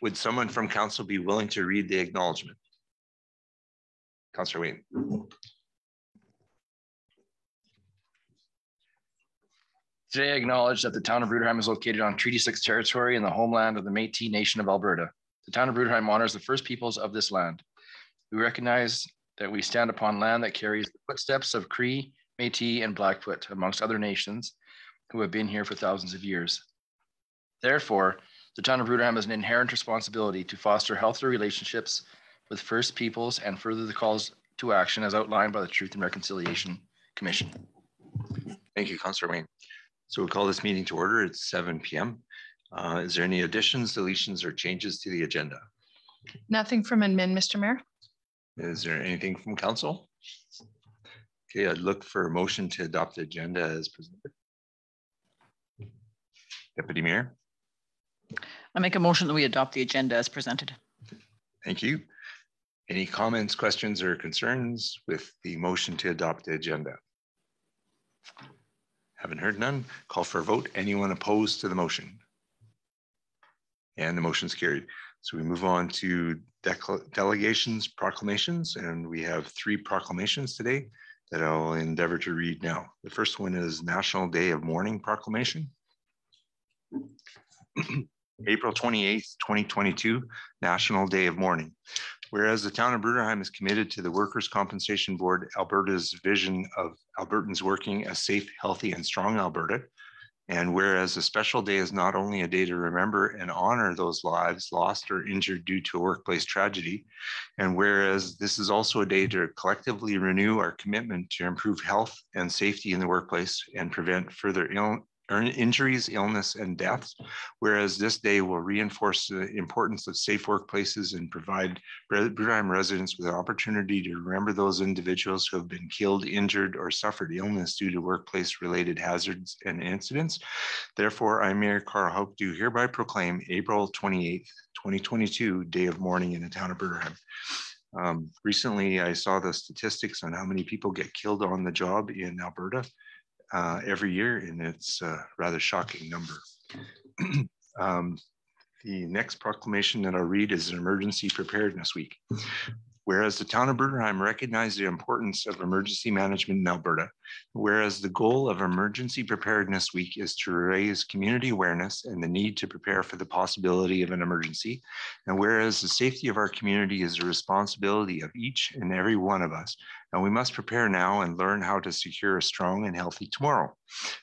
Would someone from council be willing to read the acknowledgement? Councillor Wayne. Today I acknowledge that the town of Bruderheim is located on Treaty 6 territory in the homeland of the Métis Nation of Alberta. The town of Bruderheim honors the first peoples of this land. We recognize that we stand upon land that carries the footsteps of Cree, Métis, and Blackfoot, amongst other nations who have been here for thousands of years. Therefore, the town of Bruderheim has an inherent responsibility to foster healthy relationships with First Peoples and further the calls to action as outlined by the Truth and Reconciliation Commission. Thank you, Councillor Wayne. So we'll call this meeting to order. It's 7 p.m. Is there any additions, deletions, or changes to the agenda? Nothing from admin, Mr. Mayor. Is there anything from council? Okay, I'd look for a motion to adopt the agenda as presented. Deputy Mayor. I make a motion that we adopt the agenda as presented. Thank you. Any comments, questions, or concerns with the motion to adopt the agenda? Haven't heard none. Call for a vote. Anyone opposed to the motion? And the motion's carried. So we move on to delegations, proclamations, and we have 3 proclamations today that I'll endeavor to read now. The first one is National Day of Mourning Proclamation. April 28th, 2022, National Day of Mourning. Whereas the town of Bruderheim is committed to the Workers' Compensation Board, Alberta's vision of Albertans working a safe, healthy, and strong Alberta. And whereas a special day is not only a day to remember and honor those lives lost or injured due to a workplace tragedy, and whereas this is also a day to collectively renew our commitment to improve health and safety in the workplace and prevent further injuries, illness, and deaths, whereas this day will reinforce the importance of safe workplaces and provide Bruderheim residents with an opportunity to remember those individuals who have been killed, injured, or suffered illness due to workplace-related hazards and incidents. Therefore, I, Mayor Carl Hope, do hereby proclaim April 28th, 2022, Day of Mourning in the town of Bruderheim. Recently, I saw the statistics on how many people get killed on the job in Alberta every year, and it's a rather shocking number. The next proclamation that I'll read is an Emergency Preparedness Week. Whereas the town of Bruderheim recognized the importance of emergency management in Alberta, whereas the goal of Emergency Preparedness Week is to raise community awareness and the need to prepare for the possibility of an emergency, and whereas the safety of our community is a responsibility of each and every one of us, and we must prepare now and learn how to secure a strong and healthy tomorrow.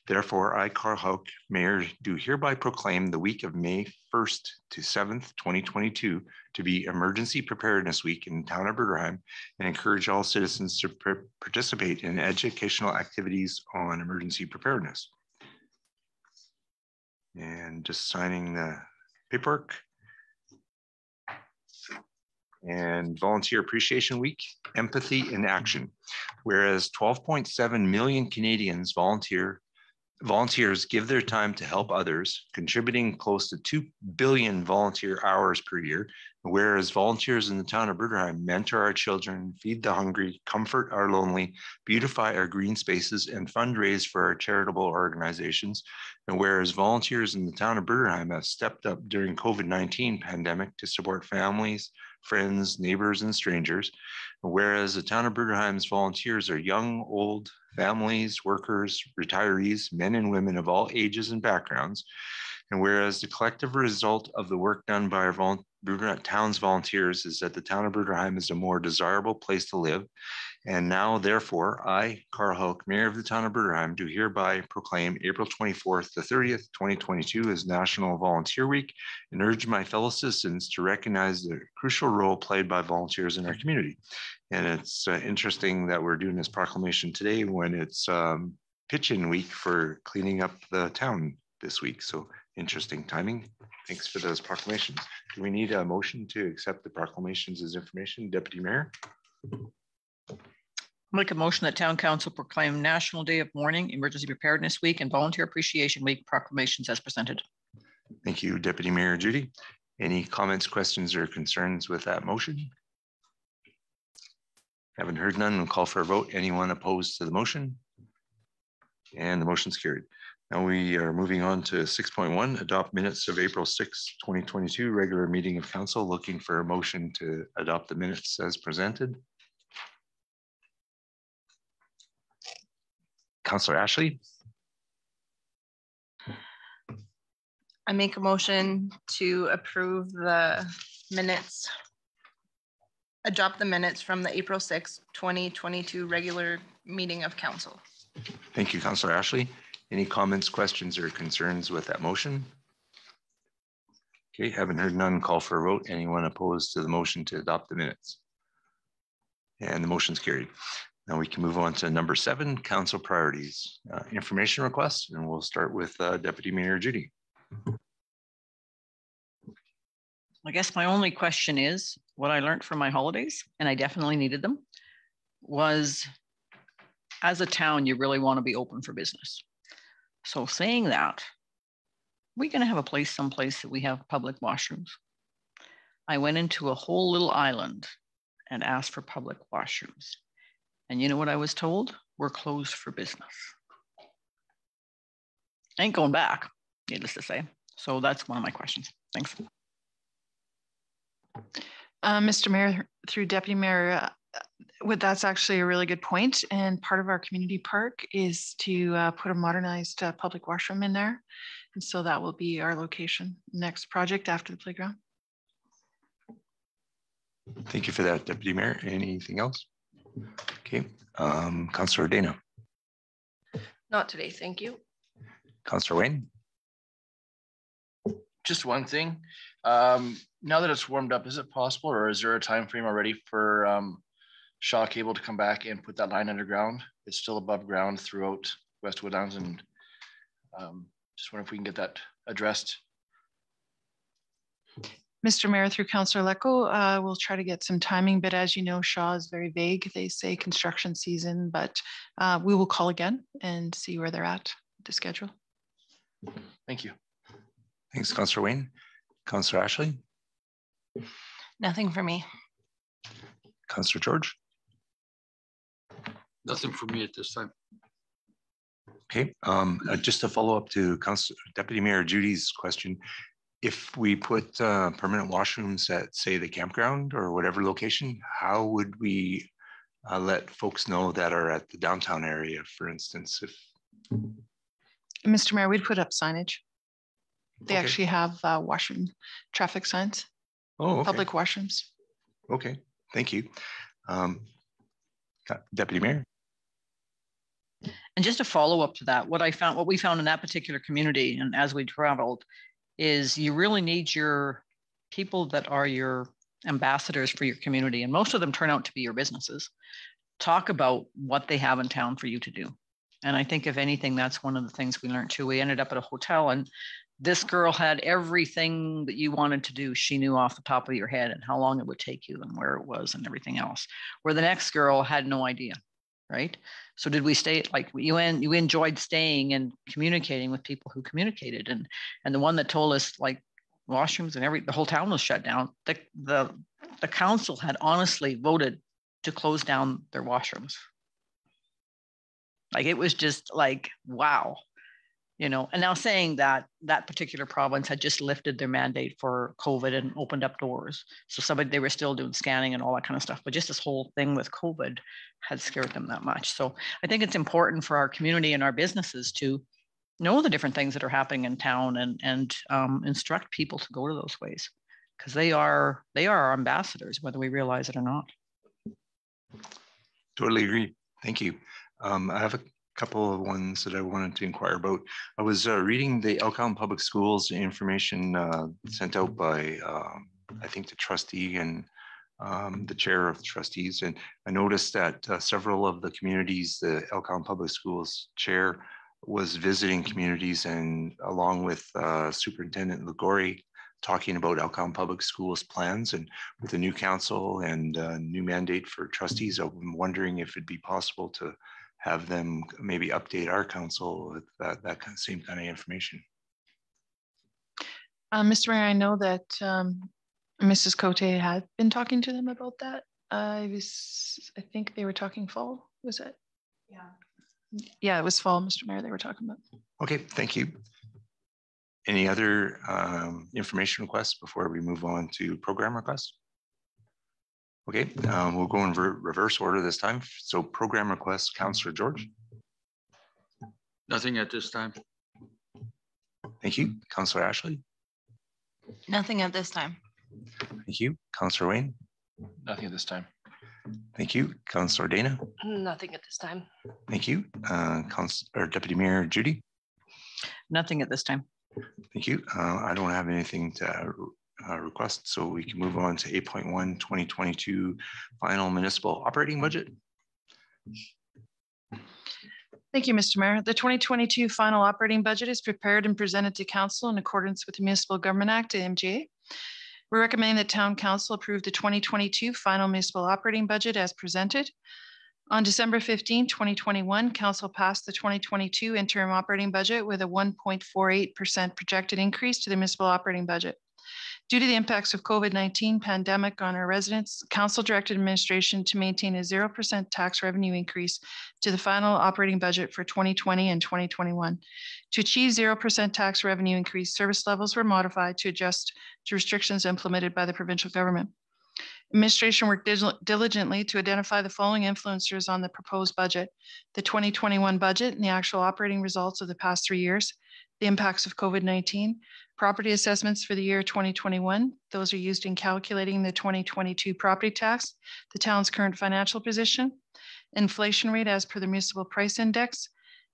Therefore, I, Carl Hauck, Mayor, do hereby proclaim the week of May 1st to 7th, 2022 to be Emergency Preparedness Week in the town of Bruderheim and encourage all citizens to participate in educational activities on emergency preparedness. And just signing the paperwork. And Volunteer Appreciation Week, Empathy in Action. Whereas 12.7 million Canadians volunteers give their time to help others, contributing close to 2 billion volunteer hours per year, whereas volunteers in the town of Bruderheim mentor our children, feed the hungry, comfort our lonely, beautify our green spaces, and fundraise for our charitable organizations, and whereas volunteers in the town of Bruderheim have stepped up during COVID-19 pandemic to support families, friends, neighbors, and strangers, and whereas the town of Bruderheim's volunteers are young, old, families, workers, retirees, men and women of all ages and backgrounds, and whereas the collective result of the work done by our town's volunteers is that the town of Bruderheim is a more desirable place to live. And now, therefore, I, Carl Hauck, Mayor of the town of Bruderheim, do hereby proclaim April 24th to 30th, 2022 as National Volunteer Week and urge my fellow citizens to recognize the crucial role played by volunteers in our community. And it's interesting that we're doing this proclamation today when it's pitch-in week for cleaning up the town this week. So interesting timing. Thanks for those proclamations. Do we need a motion to accept the proclamations as information? Deputy Mayor? Make a motion that Town Council proclaim National Day of Mourning, Emergency Preparedness Week, and Volunteer Appreciation Week proclamations as presented. Thank you, Deputy Mayor Judy. Any comments, questions, or concerns with that motion? Haven't heard none. We'll call for a vote. Anyone opposed to the motion? And the motion's carried. Now we are moving on to 6.1, adopt minutes of April 6, 2022, regular meeting of council. Looking for a motion to adopt the minutes as presented. Councillor Ashley. I make a motion to approve the minutes, adopt the minutes from the April 6, 2022 regular meeting of council. Thank you, Councillor Ashley. Any comments, questions, or concerns with that motion? Okay, haven't heard none. Call for a vote. Anyone opposed to the motion to adopt the minutes? And the motion's carried. Now we can move on to number 7, council priorities, information requests, and we'll start with Deputy Mayor Judy. I guess my only question is what I learned from my holidays, and I definitely needed them, was as a town, you really want to be open for business. So saying that, we're going to have a place someplace that we have public washrooms. I went into a whole little island and asked for public washrooms. And you know what I was told? We're closed for business. I ain't going back, needless to say. So that's one of my questions. Thanks. Mr. Mayor, through Deputy Mayor, that's actually a really good point. And part of our community park is to put a modernized public washroom in there. And so that will be our location next project after the playground. Thank you for that, Deputy Mayor. Anything else? Okay, Councillor Dana. Not today, thank you. Councillor Wayne. Just one thing. Now that it's warmed up, is it possible, or is there a time frame already for Shaw Cable to come back and put that line underground? It's still above ground throughout West Woodlands, and just wonder if we can get that addressed. Mr. Mayor, through Councillor Lecco, we'll try to get some timing, but as you know, Shaw is very vague. They say construction season, but we will call again and see where they're at, the schedule. Thank you. Thanks, Councillor Wayne. Councillor Ashley. Nothing for me. Councillor George. Nothing for me at this time. Okay, just to follow up to Deputy Mayor Judy's question, if we put permanent washrooms at, say, the campground or whatever location, how would we let folks know that are at the downtown area, for instance? If Mr. Mayor, we'd put up signage. They okay. actually have washroom traffic signs, okay. Public washrooms. Okay, thank you. Deputy Mayor. And just to follow up to that, what we found in that particular community, and as we traveled, is you really need your people that are your ambassadors for your community. And most of them turn out to be your businesses. Talk about what they have in town for you to do. And I think if anything, that's one of the things we learned too. We ended up at a hotel and this girl had everything that you wanted to do. She knew off the top of your head and how long it would take you and where it was and everything else. Where the next girl had no idea, right? So did we stay, like you enjoyed staying and communicating with people who communicated, and the one that told us like washrooms and the whole town was shut down. The council had honestly voted to close down their washrooms. Like it was just like, wow. You know, and now saying that that particular province had just lifted their mandate for COVID and opened up doors. So they were still doing scanning and all that kind of stuff, but just this whole thing with COVID had scared them that much. So I think it's important for our community and our businesses to know the different things that are happening in town and instruct people to go to those ways, because they are our ambassadors, whether we realize it or not. Totally agree. Thank you. I have a couple of ones that I wanted to inquire about. I was reading the Elkhorn Public Schools information sent out by, I think, the trustee and the chair of the trustees. And I noticed that several of the communities, the Elkhorn Public Schools chair was visiting communities, and along with Superintendent Ligori, talking about Elkhorn Public Schools plans, and with the new council and new mandate for trustees, I'm wondering if it'd be possible to have them maybe update our council with that kind of same kind of information. Mr. Mayor, I know that Mrs. Cote had been talking to them about that. I think they were talking fall, was it? Yeah. Yeah, it was fall, Mr. Mayor, they were talking about. Okay, thank you. Any other information requests before we move on to program requests? Okay, we'll go in reverse order this time. So program requests, Councillor George. Nothing at this time. Thank you. Councillor Ashley. Nothing at this time. Thank you. Councillor Wayne. Nothing at this time. Thank you. Councillor Dana. Nothing at this time. Thank you. Deputy Mayor Judy. Nothing at this time. Thank you. I don't have anything to request, so we can move on to 8.1 2022 final municipal operating budget. Thank you, Mr. Mayor. The 2022 final operating budget is prepared and presented to council in accordance with the Municipal Government Act, MGA. We recommend that Town Council approve the 2022 final municipal operating budget as presented. On December 15, 2021, Council passed the 2022 interim operating budget with a 1.48% projected increase to the municipal operating budget. Due to the impacts of COVID-19 pandemic on our residents, Council directed administration to maintain a 0% tax revenue increase to the final operating budget for 2020 and 2021. To achieve 0% tax revenue increase, service levels were modified to adjust to restrictions implemented by the provincial government. Administration worked diligently to identify the following influencers on the proposed budget: the 2021 budget and the actual operating results of the past 3 years, the impacts of COVID-19, property assessments for the year 2021. Those are used in calculating the 2022 property tax, the town's current financial position, inflation rate as per the municipal price index,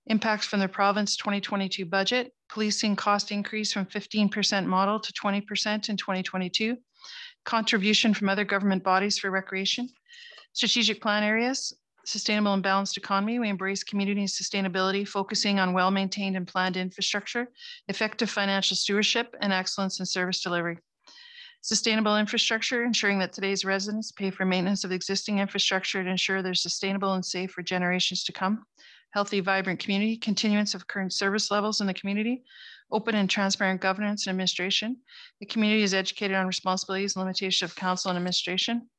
impacts from the province 2022 budget, policing cost increase from 15% model to 20% in 2022, contribution from other government bodies for recreation, strategic plan areas, sustainable and balanced economy. We embrace community sustainability, focusing on well-maintained and planned infrastructure, effective financial stewardship, and excellence in service delivery. Sustainable infrastructure, ensuring that today's residents pay for maintenance of existing infrastructure to ensure they're sustainable and safe for generations to come. Healthy, vibrant community, continuance of current service levels in the community, open and transparent governance and administration. The community is educated on responsibilities and limitations of council and administration.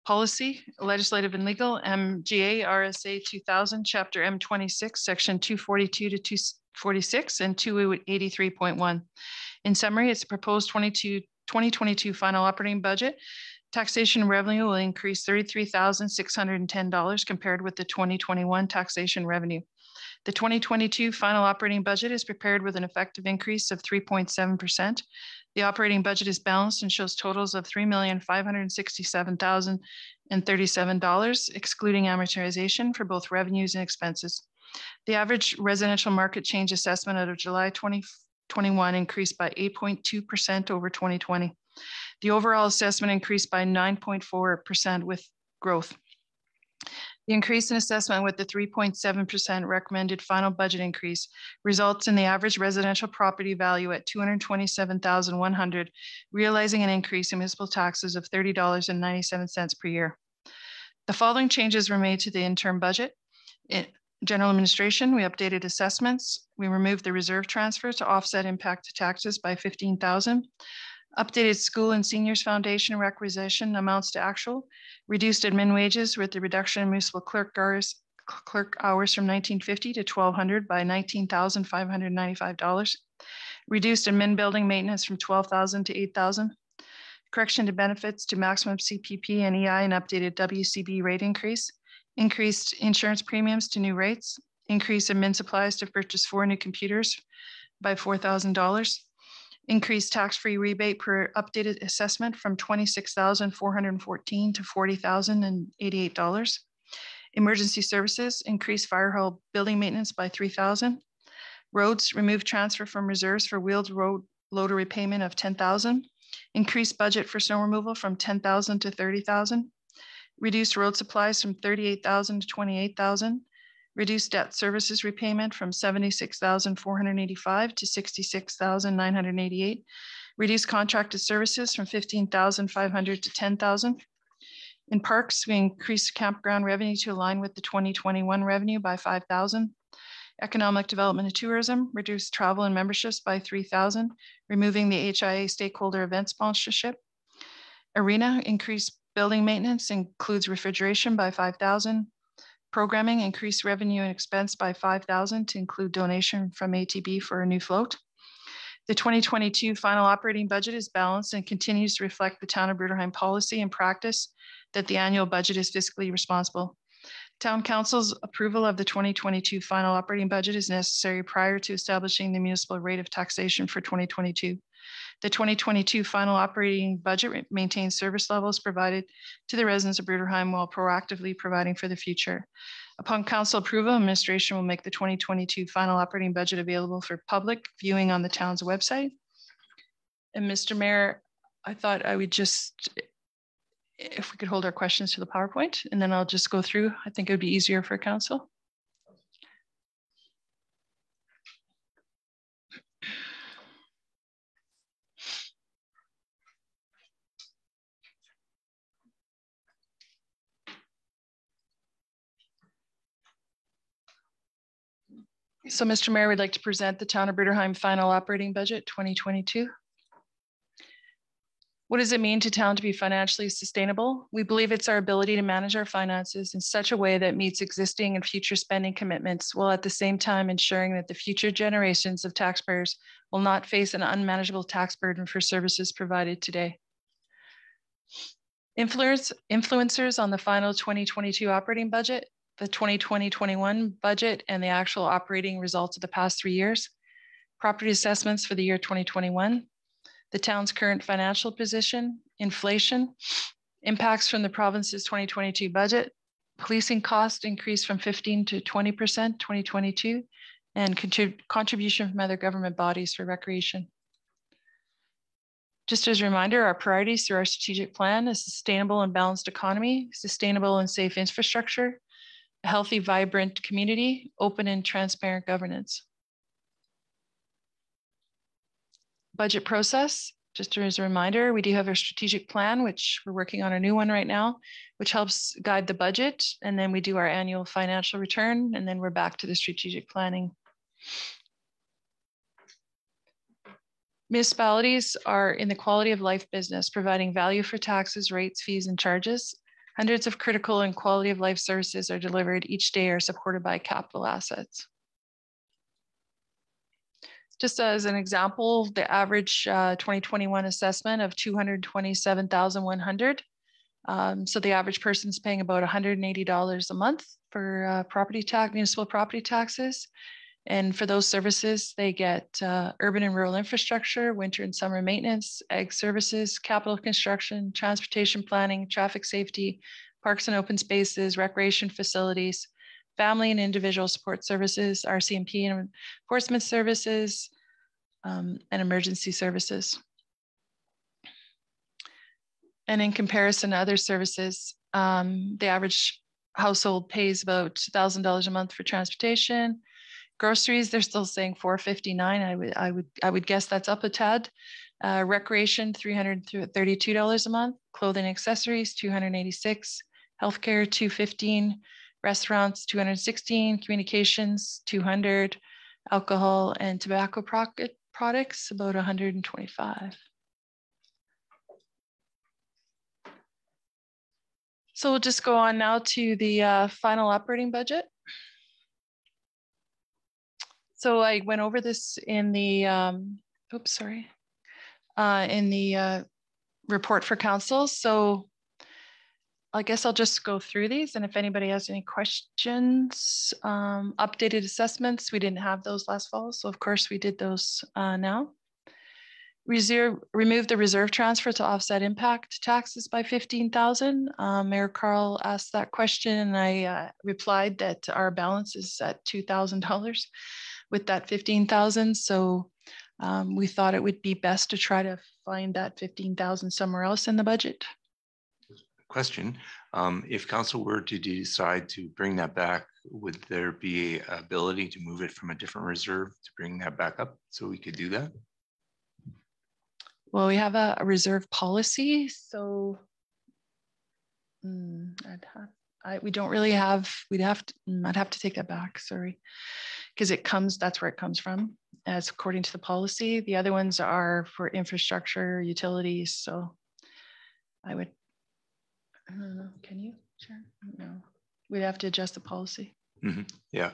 Policy, legislative and legal, MGA RSA 2000, Chapter M26, Section 242 to 246 and 283.1. In summary, it's a proposed 2022 final operating budget. Taxation revenue will increase $33,610 compared with the 2021 taxation revenue. The 2022 final operating budget is prepared with an effective increase of 3.7%. The operating budget is balanced and shows totals of $3,567,037, excluding amortization for both revenues and expenses. The average residential market change assessment out of July 2021 increased by 8.2% over 2020. The overall assessment increased by 9.4% with growth. The increase in assessment with the 3.7% recommended final budget increase results in the average residential property value at $227,100, realizing an increase in municipal taxes of $30.97 per year. The following changes were made to the interim budget. In general administration, we updated assessments. We removed the reserve transfer to offset impact to taxes by $15,000. Updated school and seniors foundation requisition amounts to actual, reduced admin wages with the reduction in municipal clerk hours from 1950 to 1200 by $19,595, reduced admin building maintenance from 12,000 to 8,000, correction to benefits to maximum CPP and EI and updated WCB rate increase, increased insurance premiums to new rates, increase admin supplies to purchase 4 new computers by $4,000, increased tax-free rebate per updated assessment from $26,414 to $40,088. Emergency services, increased fire hall building maintenance by $3,000. Roads, removed transfer from reserves for wheeled road loader repayment of $10,000. Increased budget for snow removal from $10,000 to $30,000. Reduced road supplies from $38,000 to $28,000. Reduced debt services repayment from $76,485 to $66,988. Reduced contracted services from $15,500 to $10,000. In parks, we increased campground revenue to align with the 2021 revenue by $5,000. Economic development and tourism, reduced travel and memberships by $3,000, removing the HIA stakeholder event sponsorship. Arena, increased building maintenance, includes refrigeration by $5,000. programming, increase revenue and expense by $5,000 to include donation from ATB for a new float. The 2022 final operating budget is balanced and continues to reflect the town of Bruderheim policy and practice that the annual budget is fiscally responsible. Town Council's approval of the 2022 final operating budget is necessary prior to establishing the municipal rate of taxation for 2022. The 2022 final operating budget maintains service levels provided to the residents of Bruderheim while proactively providing for the future. Upon council approval, administration will make the 2022 final operating budget available for public viewing on the town's website. And Mr. Mayor, I thought I would just, if we could hold our questions to the PowerPoint, and then I'll just go through. I think it would be easier for council. So, Mr. Mayor, we'd like to present the town of Bruderheim final operating budget 2022. What does it mean to town to be financially sustainable? We believe it's our ability to manage our finances in such a way that meets existing and future spending commitments, while at the same time ensuring that the future generations of taxpayers will not face an unmanageable tax burden for services provided today. Influencers on the final 2022 operating budget, the 2020-21 budget, and the actual operating results of the past 3 years. Property assessments for the year 2021, the town's current financial position, inflation, impacts from the province's 2022 budget, policing cost increase from 15 to 20% 2022, and contribution from other government bodies for recreation. Just as a reminder, our priorities through our strategic plan is sustainable and balanced economy, sustainable and safe infrastructure, a healthy, vibrant community, open and transparent governance. Budget process, just as a reminder, we do have our strategic plan, which we're working on a new one right now, which helps guide the budget. And then we do our annual financial return, and then we're back to the strategic planning. Municipalities are in the quality of life business, providing value for taxes, rates, fees, and charges. Hundreds of critical and quality of life services are delivered each day or supported by capital assets. Just as an example, the average 2021 assessment of $227,100. So the average person is paying about $180 a month for municipal property taxes. And for those services, they get urban and rural infrastructure, winter and summer maintenance, ag services, capital construction, transportation planning, traffic safety, parks and open spaces, recreation facilities, family and individual support services, RCMP and enforcement services, and emergency services. And in comparison to other services, the average household pays about $1,000 a month for transportation. Groceries, they're still saying $459. I would guess that's up a tad. Recreation, $332 a month. Clothing and accessories, $286. Healthcare, $215. Restaurants, $216. Communications, $200. Alcohol and tobacco products, about $125. So we'll just go on now to the final operating budget. So I went over this in the, in the report for council. So I guess I'll just go through these. And if anybody has any questions, updated assessments, we didn't have those last fall. So of course we did those now. Remove the reserve transfer to offset impact taxes by $15,000. Mayor Carl asked that question and I replied that our balance is at $2,000 with that $15,000. So we thought it would be best to try to find that $15,000 somewhere else in the budget. Question, if council were to decide to bring that back, would there be an ability to move it from a different reserve to bring that back up so we could do that? Well, we have a reserve policy, so we don't really have, I'd have to take that back, sorry. Because that's where it comes from, as according to the policy. The other ones are for infrastructure, utilities. So I don't know, can you? Sure. No. We'd have to adjust the policy. Mm-hmm. Yeah,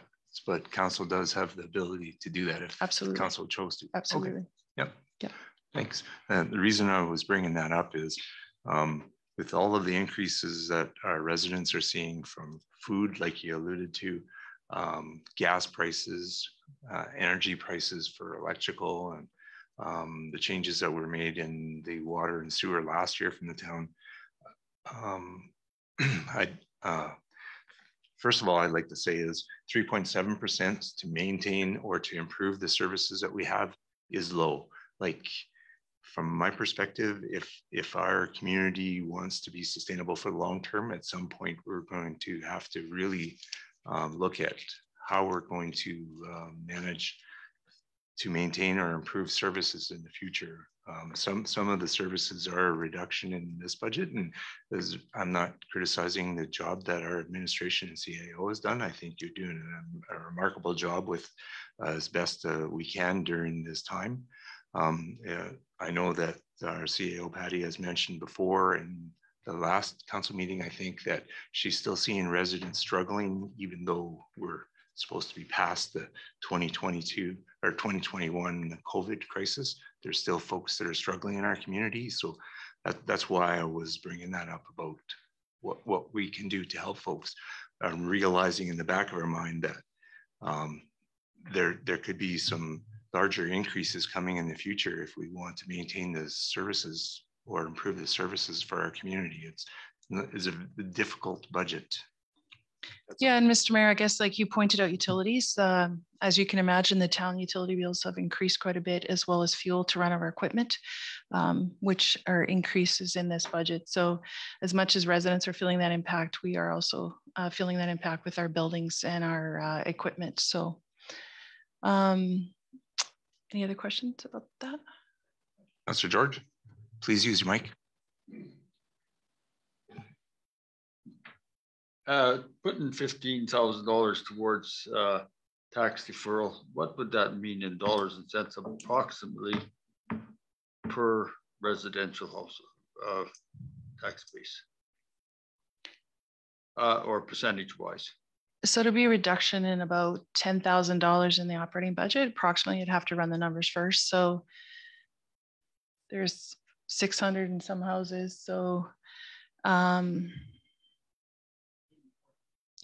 but council does have the ability to do that if Absolutely. council chose to. Absolutely. Okay. Yep. Yeah. Thanks. The reason I was bringing that up is with all of the increases that our residents are seeing from food, like you alluded to, gas prices, energy prices for electrical, and the changes that were made in the water and sewer last year from the town. First of all, I'd like to say is 3.7% to maintain or to improve the services that we have is low. Like, from my perspective, if our community wants to be sustainable for the long term, at some point we're going to have to really look at how we're going to manage to maintain or improve services in the future. Some of the services are a reduction in this budget, and I'm not criticizing the job that our administration and CAO has done. I think you're doing a remarkable job with as best we can during this time. I know that our CAO Patty has mentioned before in the last council meeting, I think that she's still seeing residents struggling, even though we're supposed to be past the 2022 or 2021 COVID crisis. There's still folks that are struggling in our community. So that's why I was bringing that up about what we can do to help folks. I'm realizing in the back of our mind that there could be some larger increases coming in the future if we want to maintain the services or improve the services for our community. It's a difficult budget. Yeah, and Mr. Mayor, I guess like you pointed out utilities, as you can imagine, the town utility bills have increased quite a bit, as well as fuel to run our equipment, which are increases in this budget. So as much as residents are feeling that impact, we are also feeling that impact with our buildings and our equipment. So any other questions about that? Councillor George, please use your mic. Putting $15,000 towards tax deferral, what would that mean in dollars and cents approximately per residential house tax base or percentage wise? So it'll be a reduction in about $10,000 in the operating budget. Approximately, you'd have to run the numbers first. So there's 600 in some houses. So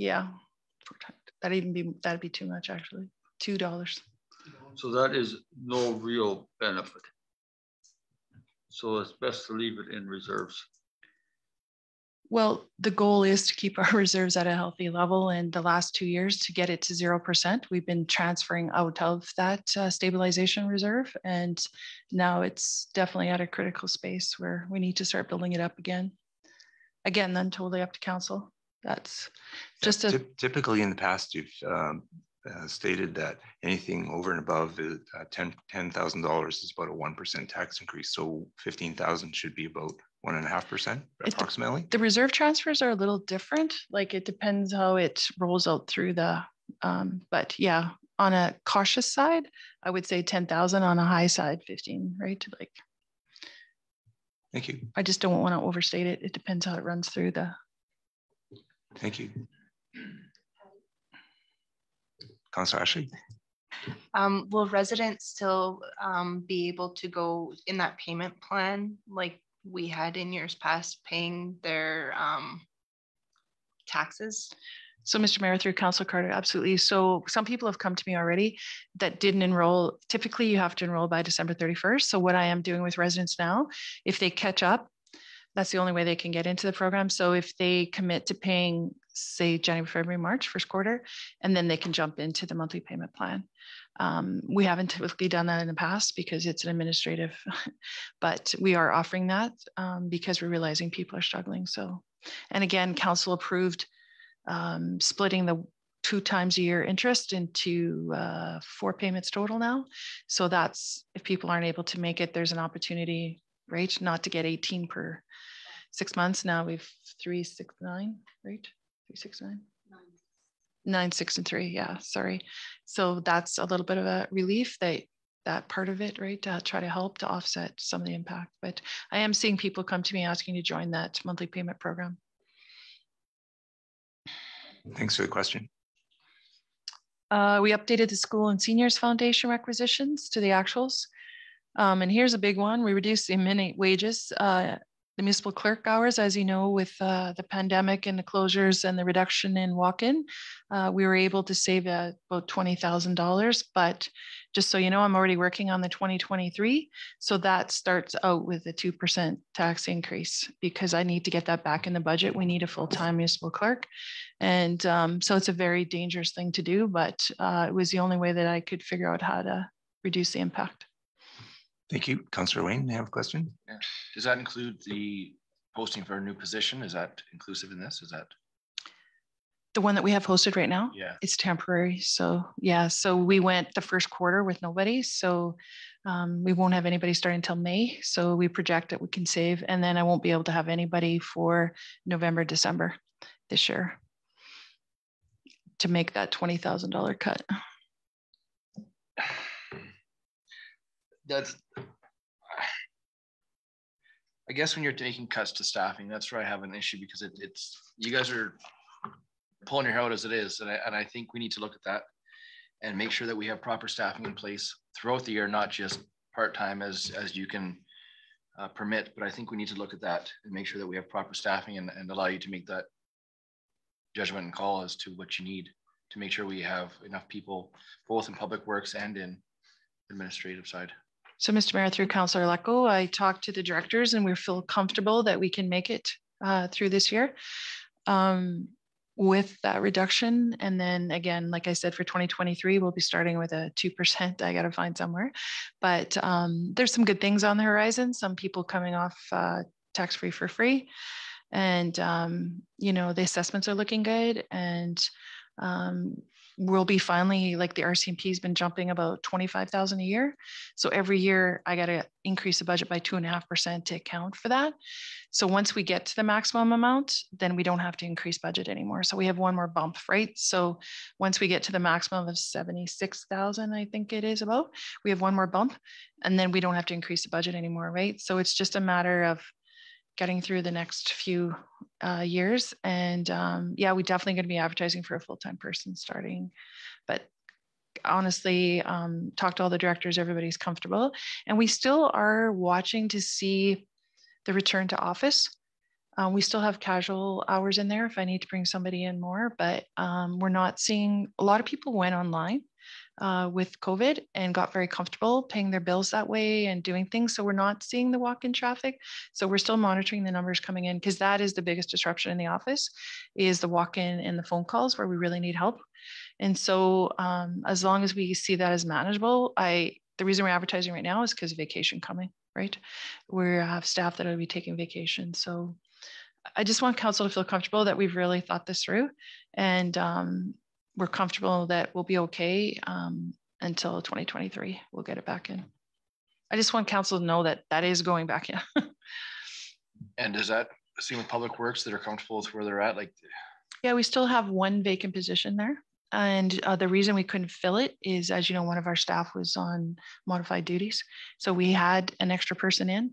yeah, that'd be too much actually. $2. So that is no real benefit. So it's best to leave it in reserves. Well, the goal is to keep our reserves at a healthy level. And the last 2 years to get it to 0%, we've been transferring out of that stabilization reserve. And now it's definitely at a critical space where we need to start building it up again. Again, then totally up to council. That's just typically in the past, you've stated that anything over and above $10,000 is about a 1% tax increase. So 15,000 should be about 1.5% approximately. The reserve transfers are a little different. Like it depends how it rolls out through the, but yeah, on a cautious side, I would say 10,000. On a high side, 15, right? Like, thank you. I just don't want to overstate it. It depends how it runs through the. Thank you. Councillor Ashley. Will residents still be able to go in that payment plan like we had in years past, paying their taxes? So Mr. Mayor, through Councillor Carter, absolutely. So some people have come to me already that didn't enroll. Typically you have to enroll by December 31st. So what I am doing with residents now, if they catch up, that's the only way they can get into the program. So if they commit to paying, say, January, February, March, first quarter, and then they can jump into the monthly payment plan. We haven't typically done that in the past because it's an administrative, but we are offering that because we're realizing people are struggling. So, and again, council approved splitting the 2 times a year interest into 4 payments total now. So that's, if people aren't able to make it, there's an opportunity, right, not to get 18 per 6 months. Now we've 3, 6, 9, right? 3, 6, 9. 9, 6, and 3. Yeah, sorry. So that's a little bit of a relief, that part of it, right? To try to help to offset some of the impact. But I am seeing people come to me asking to join that monthly payment program. Thanks for the question. We updated the School and Seniors Foundation requisitions to the actuals. And here's a big one. We reduced the minute wages, the municipal clerk hours, as you know, with the pandemic and the closures and the reduction in walk-in, we were able to save about $20,000. But just so you know, I'm already working on the 2023. So that starts out with a 2% tax increase because I need to get that back in the budget. We need a full-time municipal clerk. And so it's a very dangerous thing to do, but it was the only way that I could figure out how to reduce the impact. Thank you. Councillor Wayne, you have a question? Yeah. Does that include the posting for a new position? Is that inclusive in this? Is that the one that we have posted right now? Yeah, it's temporary. So yeah, so we went the first quarter with nobody. So we won't have anybody starting until May. So we project that we can save, and then I won't be able to have anybody for November, December this year to make that $20,000 cut. That's, I guess when you're taking cuts to staffing, that's where I have an issue, because it's you guys are pulling your hair out as it is, and I think we need to look at that and make sure that we have proper staffing in place throughout the year, not just part-time as you can permit, but I think we need to look at that and make sure that we have proper staffing and allow you to make that judgment and call as to what you need to make sure we have enough people both in public works and in administrative side. So, Mr. Mayor, through Councillor Lecco, I talked to the directors and we feel comfortable that we can make it through this year with that reduction. And then again, like I said, for 2023, we'll be starting with a 2%. I got to find somewhere. But there's some good things on the horizon. Some people coming off tax-free for free. And, you know, the assessments are looking good. And we'll be finally, like the RCMP has been jumping about 25,000 a year. So every year I got to increase the budget by 2.5% to account for that. So once we get to the maximum amount, then we don't have to increase budget anymore. So we have one more bump, right? So once we get to the maximum of 76,000, I think it is about, we have one more bump and then we don't have to increase the budget anymore, right? So it's just a matter of getting through the next few years. And yeah, we definitely going to be advertising for a full-time person starting, but honestly, talk to all the directors, everybody's comfortable. And we still are watching to see the return to office. We still have casual hours in there if I need to bring somebody in more, but we're not seeing, a lot of people went online with COVID and got very comfortable paying their bills that way and doing things. So we're not seeing the walk-in traffic. So we're still monitoring the numbers coming in, because that is the biggest disruption in the office, is the walk-in and the phone calls where we really need help. And so as long as we see that as manageable, the reason we're advertising right now is because of vacation coming, right? We have staff that will be taking vacation. So I just want council to feel comfortable that we've really thought this through, and we're comfortable that we'll be okay until 2023. We'll get it back in. I just want council to know that that is going back in. And does that seem with public works that are comfortable with where they're at? Like, yeah, we still have one vacant position there. And the reason we couldn't fill it is, as you know, one of our staff was on modified duties. So we had an extra person in.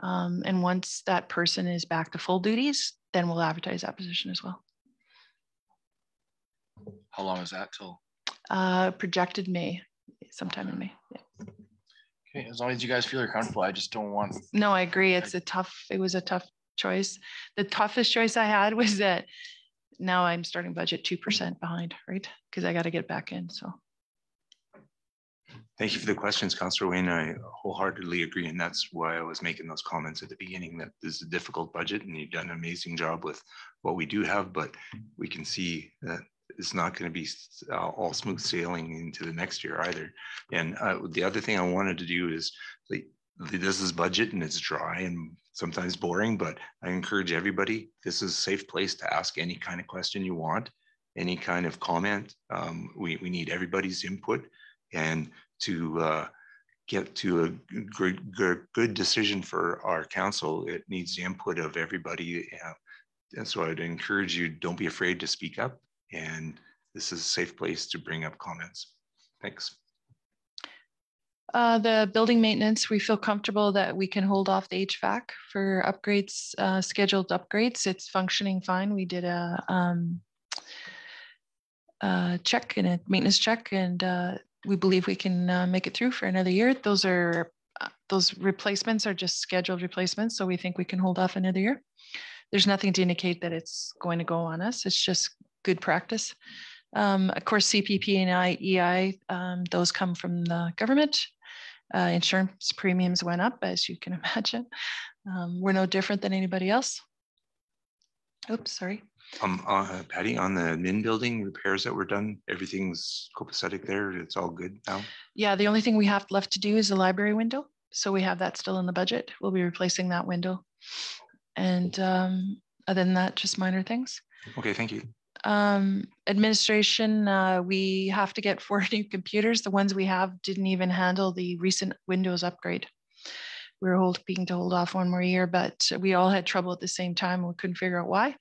And once that person is back to full duties, then we'll advertise that position as well. how long is that till? Projected May, sometime in May. Yeah. Okay, as long as you guys feel you're comfortable, I just don't want. No, I agree. It was a tough choice. The toughest choice I had was that now I'm starting budget 2% behind, right? Because I got to get back in. So. Thank you for the questions, Councillor Wayne. I wholeheartedly agree. And that's why I was making those comments at the beginning, that this is a difficult budget and you've done an amazing job with what we do have, but we can see that it's not going to be all smooth sailing into the next year either. And the other thing I wanted to do is, this is budget and it's dry and sometimes boring, but I encourage everybody, this is a safe place to ask any kind of question you want, any kind of comment. We need everybody's input, and to get to a good decision for our council, it needs the input of everybody. And so I'd encourage you, don't be afraid to speak up. And this is a safe place to bring up comments. Thanks. The building maintenance, we feel comfortable that we can hold off the HVAC for upgrades, scheduled upgrades. It's functioning fine. We did a check and a maintenance check, and we believe we can make it through for another year. Those replacements are just scheduled replacements, so we think we can hold off another year. There's nothing to indicate that it's going to go on us. It's just good practice. Of course, CPP and EI, those come from the government. Insurance premiums went up, as you can imagine. We're no different than anybody else. Oops, sorry. Patty, on the Min building repairs that were done, everything's copacetic there. It's all good now. Yeah, the only thing we have left to do is the library window. So we have that still in the budget. We'll be replacing that window. And other than that, just minor things. Okay, thank you. Administration, we have to get 4 new computers. The ones we have didn't even handle the recent Windows upgrade. We were hoping to hold off 1 more year, but we all had trouble at the same time. We couldn't figure out why.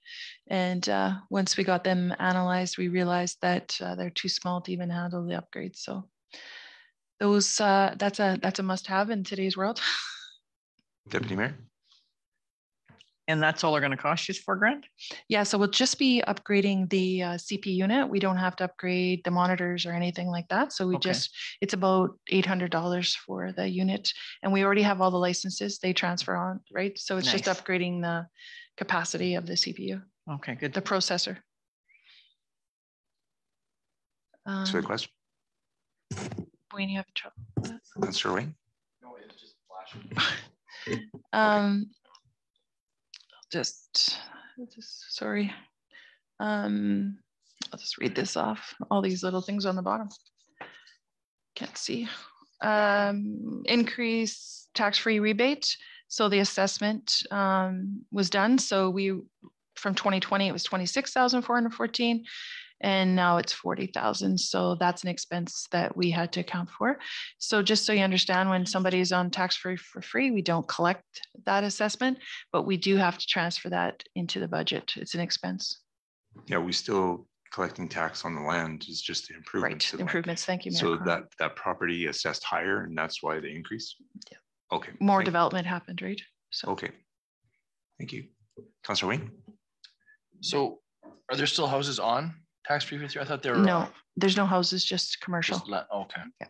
And once we got them analyzed, we realized that they're too small to even handle the upgrade. So those that's a must-have in today's world. Deputy Mayor. And that's all they're going to cost you is $4 grand? Yeah, so we'll just be upgrading the CP unit. We don't have to upgrade the monitors or anything like that. So we it's about $800 for the unit. And we already have all the licenses, they transfer on, right? So it's just upgrading the capacity of the CPU. Okay, good. The processor. So the question? Wayne, you have trouble with that? Councillor Wayne? No, it's just flashing. Sorry. I'll just read this off. All these little things on the bottom. Can't see. Increase tax-free rebate. So the assessment was done. So from 2020, it was 26,414. And now it's 40,000. So that's an expense that we had to account for. So just so you understand, when somebody's on tax-free for free, we don't collect that assessment, but we do have to transfer that into the budget. It's an expense. Yeah, we still collecting tax on the land is just the improvements. Right, improvements. Thank you, Mayor. So that property assessed higher, and that's why the increase? Yeah. Okay. More development happened, right? So. Okay. Thank you. Councillor Wayne? So are there still houses on tax-free for 3? I thought there were. No, there's no houses, just commercial. Okay. Yeah.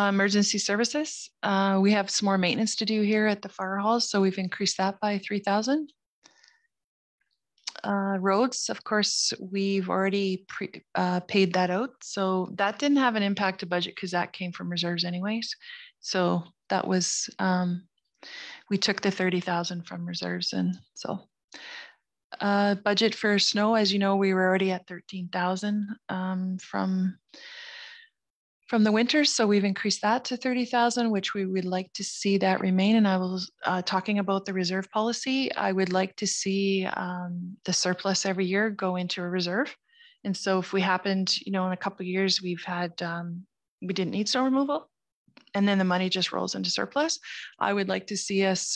Emergency services. We have some more maintenance to do here at the fire halls, so we've increased that by 3,000. Roads, of course, we've already paid that out, so that didn't have an impact to budget because that came from reserves anyways. So that was we took the 30,000 from reserves, and so budget for snow, as you know, we were already at 13,000 from the winter, so we've increased that to 30,000, which we would like to see that remain. And I was talking about the reserve policy. I would like to see the surplus every year go into a reserve. And so if we happened, in a couple of years, we've had we didn't need snow removal, and then the money just rolls into surplus, I would like to see us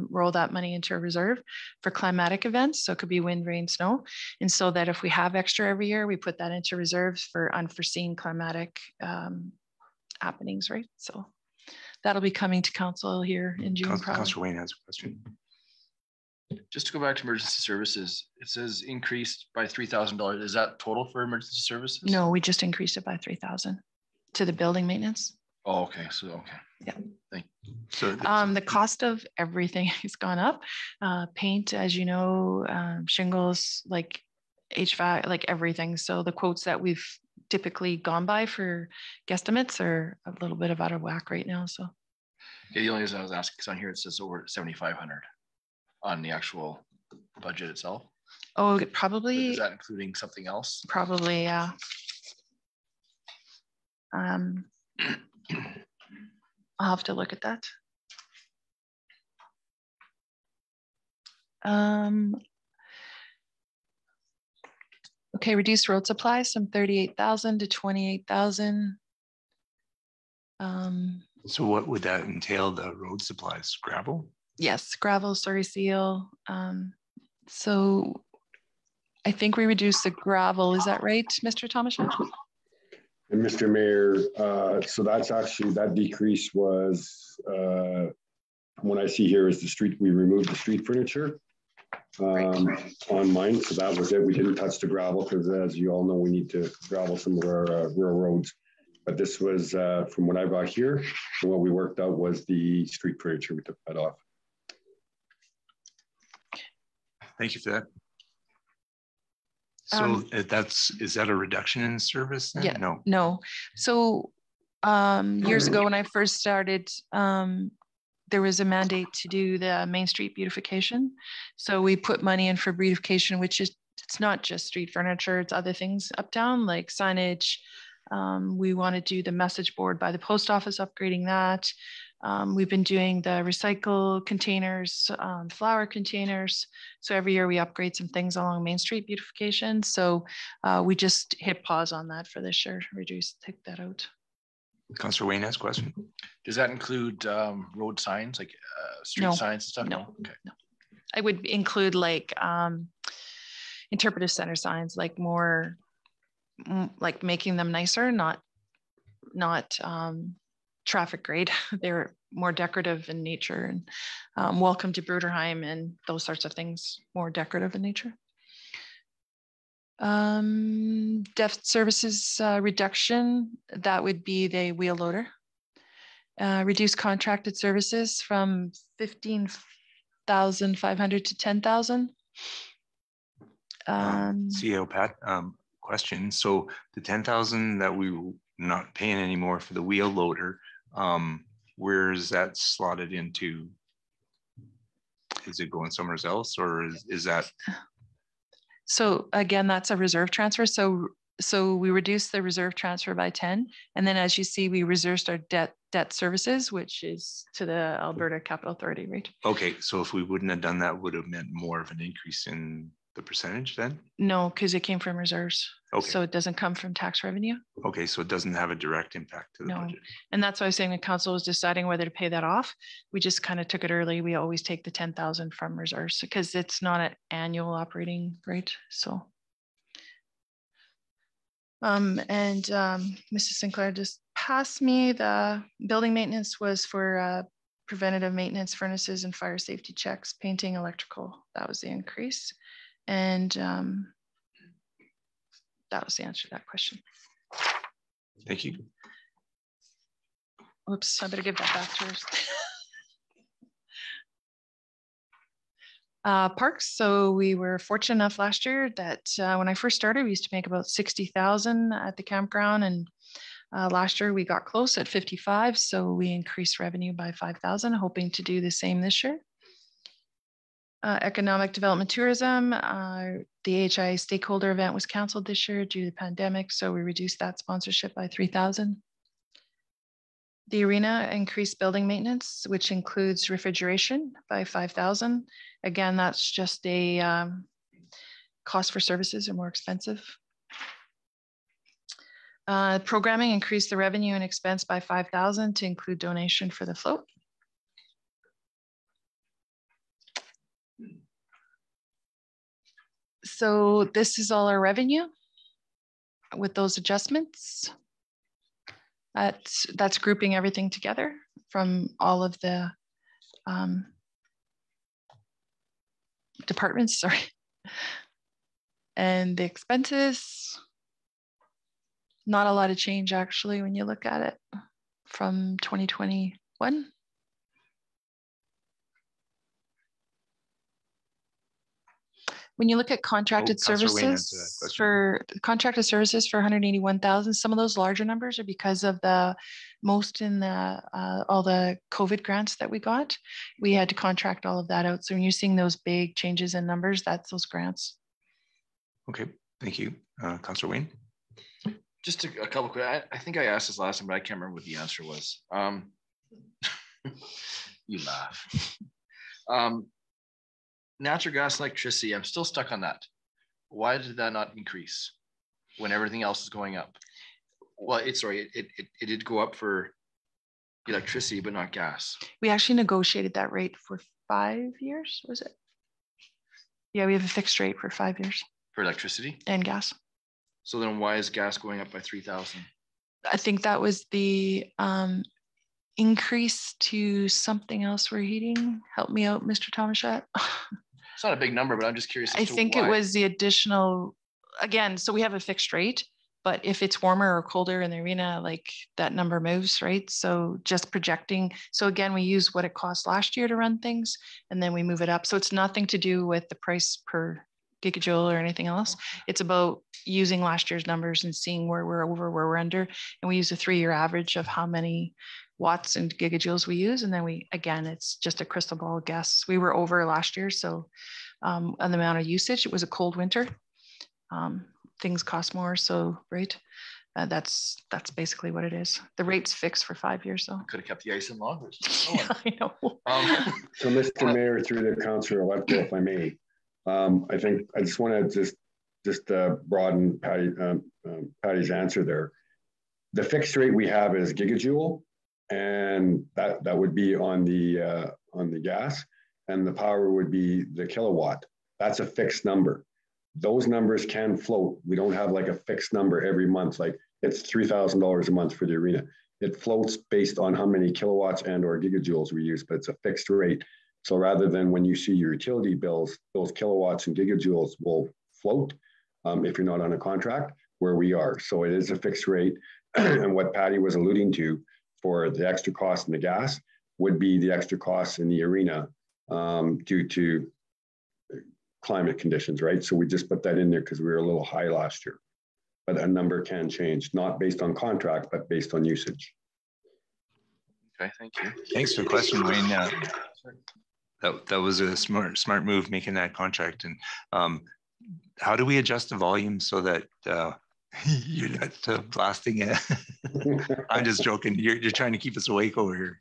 roll that money into a reserve for climatic events. So it could be wind, rain, snow. And so that if we have extra every year, we put that into reserves for unforeseen climatic happenings, right? So that'll be coming to council here in June. Councillor Wayne has a question. Just to go back to emergency services, it says increased by $3,000. Is that total for emergency services? No, we just increased it by 3,000 to the building maintenance. Oh, okay. So, okay. Yeah. Thank you. So the cost of everything has gone up. Paint, as you know, shingles, like HVAC, like everything. So the quotes that we've typically gone by for guesstimates are a little bit out of whack right now. So. Yeah, the only reason I was asking, because on here it says over 7,500 on the actual budget itself. Oh, probably. Is that including something else? Probably, yeah. I'll have to look at that. Okay, reduced road supplies from 38,000 to 28,000. So what would that entail, the road supplies? Gravel? Yes, gravel, slurry seal. So I think we reduced the gravel. Is that right, Mr. Thomas? And Mr. Mayor, so that's actually, that decrease was, what I see here is the street, we removed the street furniture. on mine. So that was it. We didn't touch the gravel because, as you all know, we need to gravel some of our rural roads. But this was from what I got here, and what we worked out was the street furniture. We took that off. Thank you for that. So is that a reduction in service then? Yeah, No. No. So years ago when I first started, there was a mandate to do the Main Street beautification. So we put money in for beautification, which is, it's not just street furniture, it's other things uptown like signage. We want to do the message board by the post office, upgrading that. We've been doing the recycle containers, flower containers. So every year we upgrade some things along Main Street beautification. So we just hit pause on that for this year, take that out. Councillor Wayne has a question. Does that include road signs, like street signs and stuff? No. Okay. No. I would include like interpretive center signs, like more, like making them nicer, not traffic grade. They're more decorative in nature, and welcome to Bruderheim and those sorts of things, more decorative in nature. Debt services reduction, that would be the wheel loader. Reduce contracted services from 15,500 to 10,000. CEO Pat, question. So the 10,000 that we were not paying anymore for the wheel loader, where is that slotted into? Is it going somewhere else, or is that? So again, that's a reserve transfer. So we reduced the reserve transfer by 10. And then as you see, we reduced our debt services, which is to the Alberta Capital Authority rate. Okay, so if we wouldn't have done that, would have meant more of an increase in the percentage then? No, because it came from reserves. Okay. So it doesn't come from tax revenue. Okay, so it doesn't have a direct impact to the budget. And that's why I was saying the council was deciding whether to pay that off. We just kind of took it early. We always take the 10,000 from reserves because it's not an annual operating rate. So. Mrs. Sinclair just passed me the building maintenance was for preventative maintenance, furnaces and fire safety checks, painting, electrical. That was the increase. And that was the answer to that question. Thank you. Oops, I better give that back to her. Parks. So we were fortunate enough last year that when I first started, we used to make about 60,000 at the campground. And last year we got close at 55. So we increased revenue by 5,000, hoping to do the same this year. Economic development tourism, the HI stakeholder event was canceled this year due to the pandemic. So we reduced that sponsorship by 3,000. The arena increased building maintenance, which includes refrigeration by 5,000. Again, that's just a cost for services are more expensive. Programming increased the revenue and expense by 5,000 to include donation for the float. So this is all our revenue with those adjustments. That's grouping everything together from all of the departments, sorry. And the expenses, not a lot of change actually when you look at it from 2021. When you look at contracted services for 181,000, some of those larger numbers are because of the most in the all the COVID grants that we got. We had to contract all of that out. So when you're seeing those big changes in numbers, that's those grants. Okay, thank you. Councillor Wayne. Just a couple quick, I think I asked this last time, but I can't remember what the answer was. You laugh. Natural gas, electricity, I'm still stuck on that. Why did that not increase when everything else is going up? Well, it did go up for electricity, but not gas. We actually negotiated that rate for 5 years, was it? Yeah, we have a fixed rate for 5 years. For electricity? And gas. So then why is gas going up by 3,000? I think that was the increase to something else we're heating. Help me out, Mr. Thomashat. It's not a big number, but I'm just curious. I think it was the additional, again, so we have a fixed rate, but if it's warmer or colder in the arena, like that number moves, right? So just projecting. So again, we use what it cost last year to run things, and then we move it up. So it's nothing to do with the price per gigajoule or anything else. It's about using last year's numbers and seeing where we're over, where we're under. And we use a 3-year average of how many watts and gigajoules we use. And then again, it's just a crystal ball guess. We were over last year. So on the amount of usage, it was a cold winter. Things cost more. So, right. That's basically what it is. The rate's fixed for 5 years. So could have kept the ice in longer. Yeah, I know. So Mr. Mayor, through the Councillor Electo, if I may, I think I just want to just broaden Patty's answer there. The fixed rate we have is gigajoule, and that would be on the gas, and the power would be the kilowatt. That's a fixed number. Those numbers can float. We don't have like a fixed number every month. Like it's $3,000 a month for the arena. It floats based on how many kilowatts and or gigajoules we use, but it's a fixed rate. So rather than when you see your utility bills, those kilowatts and gigajoules will float if you're not on a contract where we are. So it is a fixed rate. And what Patty was alluding to for the extra cost in the gas would be the extra costs in the arena due to climate conditions, right? So we just put that in there because we were a little high last year. But a number can change, not based on contract, but based on usage. Okay, thank you. Thanks for the question, Wayne. That was a smart move making that contract. And how do we adjust the volume so that you're not blasting it? I'm just joking. You're trying to keep us awake over here.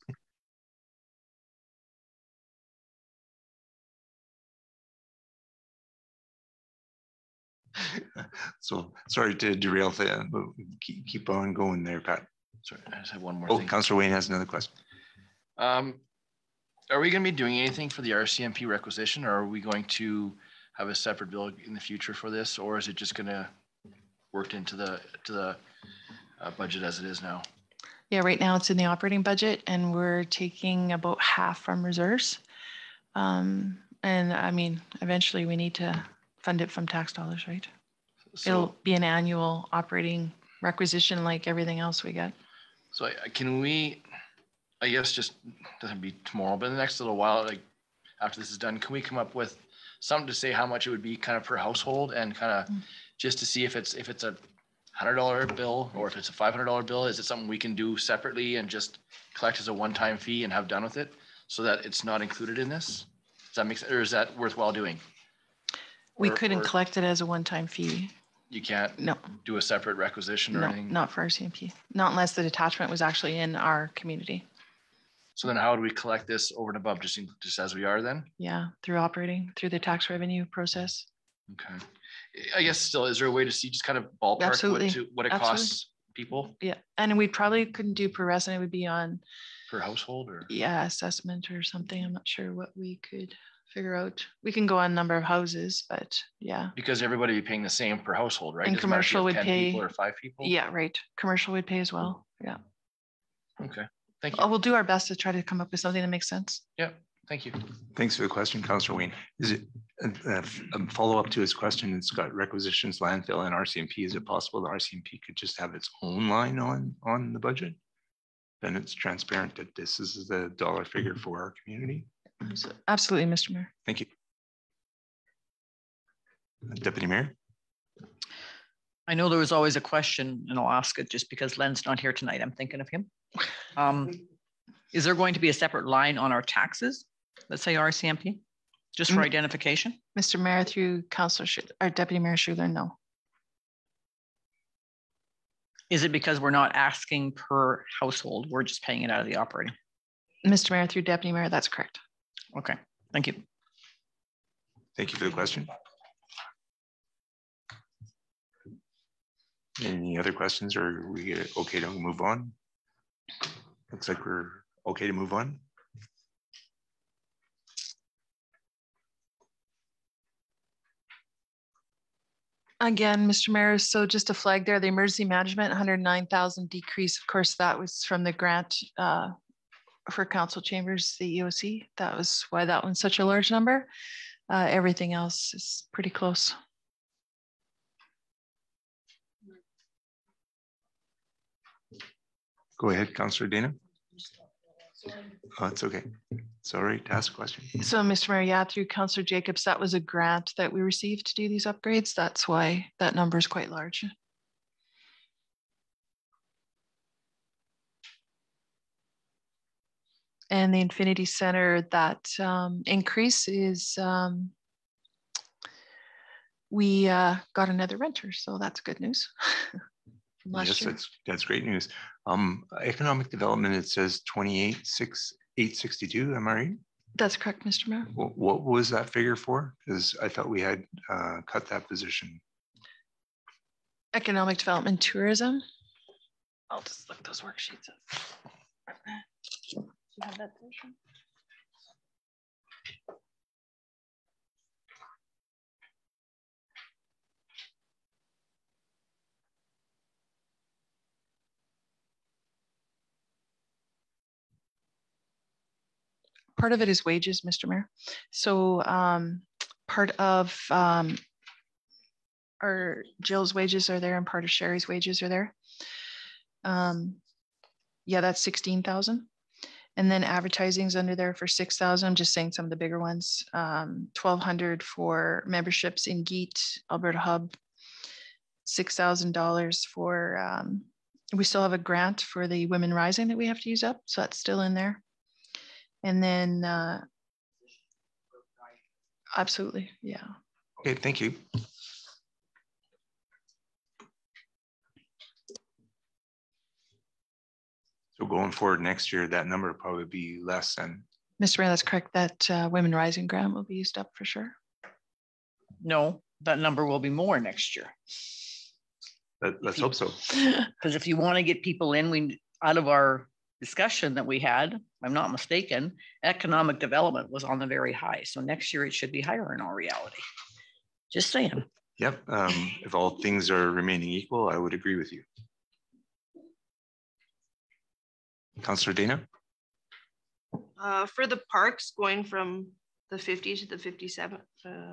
So sorry to derail that, but keep on going there, Pat. Sorry, I just have one more thing. Councillor Wayne has another question. Are we going to be doing anything for the RCMP requisition, or are we going to have a separate bill in the future for this, or is it just going to work into the budget as it is now? Yeah, right now it's in the operating budget, and we're taking about half from reserves. And I mean, eventually we need to fund it from tax dollars, right? So it'll be an annual operating requisition like everything else we get. So can we, I guess just doesn't be tomorrow, but in the next little while, like after this is done, can we come up with something to say how much it would be kind of per household, and kind of just to see if it's a $100 bill or if it's a $500 bill? Is it something we can do separately and just collect as a one-time fee and have done with it, so that it's not included in this? Does that make sense, or is that worthwhile doing? We couldn't collect it as a one-time fee. You can't do a separate requisition or anything? Not for RCMP, not unless the detachment was actually in our community. So then how do we collect this over and above, just as we are then? Yeah, through the tax revenue process. Okay. I guess still, is there a way to see just kind of ballpark what it costs people? Yeah, and we probably couldn't do per resident. It would be on per household, or assessment or something. I'm not sure what we could figure out. We can go on number of houses, but yeah. Because everybody would be paying the same per household, right? And commercial would pay 10 people or 5 people? Yeah, right. Commercial would pay as well. Yeah. Okay. Thank you. We'll do our best to try to come up with something that makes sense. Yeah. Thank you. Thanks for the question, Councillor Wayne. Is it a follow-up to his question? It's got requisitions, landfill, and RCMP. Is it possible the RCMP could just have its own line on the budget? Then it's transparent that this is the dollar figure for our community. Absolutely, Mr. Mayor. Thank you. Deputy Mayor. I know there was always a question, and I'll ask it just because Len's not here tonight. I'm thinking of him. Is there going to be a separate line on our taxes? Let's say RCMP, just for identification? Mr. Mayor, through Councillor or Deputy Mayor Schuler, no. Is it because we're not asking per household? We're just paying it out of the operating? Mr. Mayor, through Deputy Mayor, that's correct. Okay, thank you. Thank you for the question. Any other questions, or are we okay to move on? Looks like we're okay to move on. Again, Mr. Mayor, so just a flag there, the emergency management, 109,000 decrease. Of course, that was from the grant for council chambers, the EOC. That was why that one's such a large number. Everything else is pretty close. Go ahead, Councillor Dana. Oh, it's okay. It's all right to ask a question. So, Mr. Mayor, yeah, through Councillor Jacobs, that was a grant that we received to do these upgrades. That's why that number is quite large. And the Infinity Center, that increase is we got another renter, so that's good news. Yes, that's great news. Economic development, it says 28,862. Am I right? That's correct, Mr. Mayor. What was that figure for? Because I thought we had cut that position. Economic development tourism. I'll just look those worksheets up. Do you have that position? Part of it is wages, Mr. Mayor. So part of our Jill's wages are there and part of Sherry's wages are there. Yeah, that's 16,000. And then advertising's under there for 6,000. I'm just saying some of the bigger ones. 1,200 for memberships in GEET, Alberta Hub. $6,000 for, we still have a grant for the Women Rising that we have to use up. So that's still in there. And then, absolutely, yeah. Okay, thank you. So going forward next year, that number will probably be less than. Mr. Mayor, that's correct. That Women Rising grant will be used up for sure. No, that number will be more next year. Let's hope so. Because if you want to get people in, we out of our discussion that we had, if I'm not mistaken, economic development was on the very high. So next year it should be higher in all reality. Just saying. Yep. If all things are remaining equal, I would agree with you. Councillor Dana? For the parks, going from the 50 to the 57,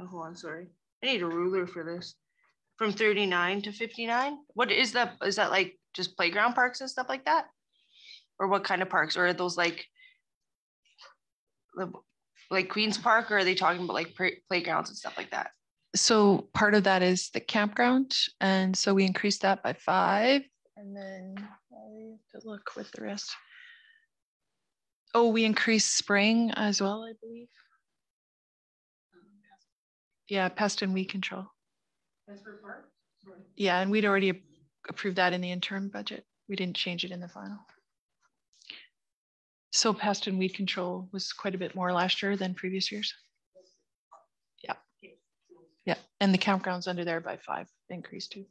hold on, sorry. I need a ruler for this. From 39 to 59? What is that? Is that like just playground parks and stuff like that? Or what kind of parks? Or are those like Queen's Park, or are they talking about like playgrounds and stuff like that? So part of that is the campground. And so we increased that by 5. And then I have to look with the rest. Oh, we increased spraying as well, I believe. Yeah, pest and weed control. Yeah, and we'd already approved that in the interim budget. We didn't change it in the final. So pest and weed control was quite a bit more last year than previous years. Yeah. Yeah, and the campground's under there by 5 increase too.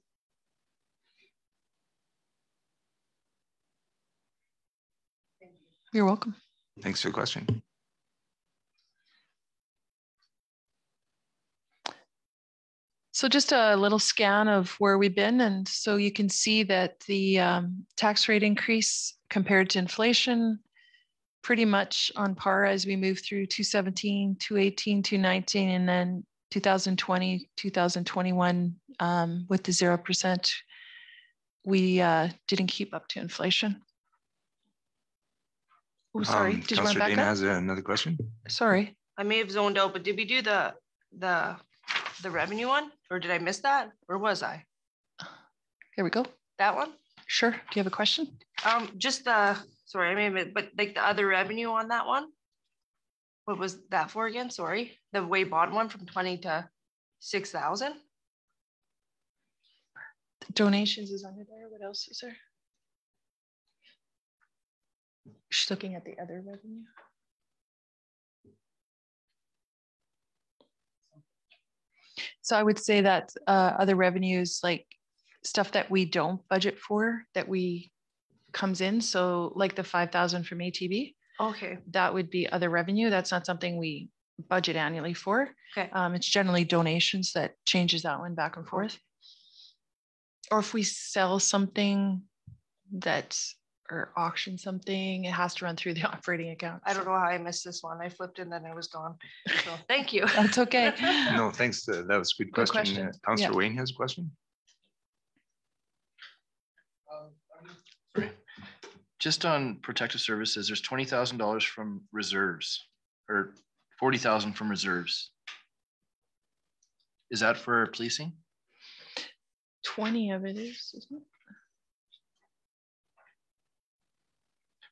You're welcome. Thanks for the question. So just a little scan of where we've been. And so you can see that the tax rate increase compared to inflation, pretty much on par as we move through 2017, 2018, 2019, and then 2020, 2021 with the 0%. We didn't keep up to inflation. Oh, sorry. Did you want to back Dana up? has another question. Sorry. I may have zoned out, but did we do the revenue one, or did I miss that, or was I? Here we go. That one? Sure. Do you have a question? Just the, sorry, I may have, but like the other revenue on that one. What was that for again? Sorry, the way bottom one from 20 to 6,000. Donations is under there. What else is there? She's looking at the other revenue. So I would say that other revenues, like stuff that we don't budget for, that we comes in. So like the 5,000 from ATV. Okay. That would be other revenue. That's not something we budget annually for. Okay. It's generally donations that changes that one back and forth. Or if we sell something that or auction something, it has to run through the operating account. I don't know how I missed this one. I flipped and then I was gone. So thank you. That's okay. No, thanks. That was a good Good question. question. Councillor Yeah. Wayne has a question. Sorry. Just on protective services, there's $20,000 from reserves or 40,000 from reserves. Is that for policing? 20 of it is, isn't it?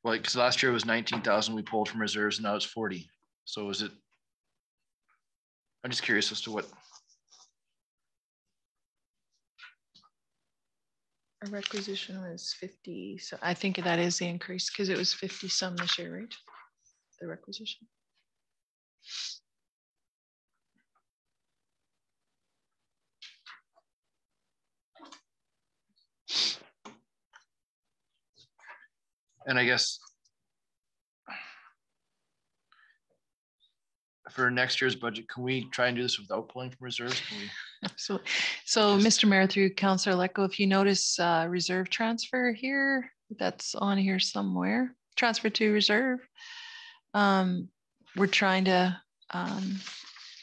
Well, because last year it was 19,000 we pulled from reserves and now it's 40. So is it? I'm just curious as to what. Our requisition was 50. So I think that is the increase because it was 50 some this year, right? The requisition. And I guess for next year's budget, can we try and do this without pulling from reserves? Can we? Absolutely. So Mr. Mayor, through Councillor Lecco, if you notice reserve transfer here, that's on here somewhere, transfer to reserve. We're trying to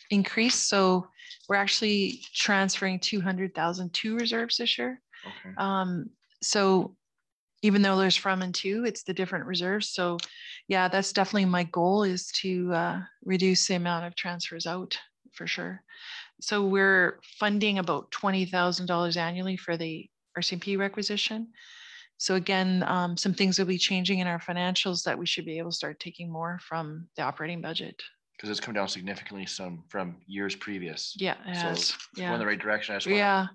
increase. So we're actually transferring 200,000 to reserves this year. Okay. So even though there's from and to, it's the different reserves. So yeah, that's definitely my goal, is to reduce the amount of transfers out for sure. So we're funding about $20,000 annually for the RCMP requisition. So again, some things will be changing in our financials that we should be able to start taking more from the operating budget. Because it's come down significantly from years previous. Yeah, it So has. it's Yeah. going in the right direction. I just want Yeah,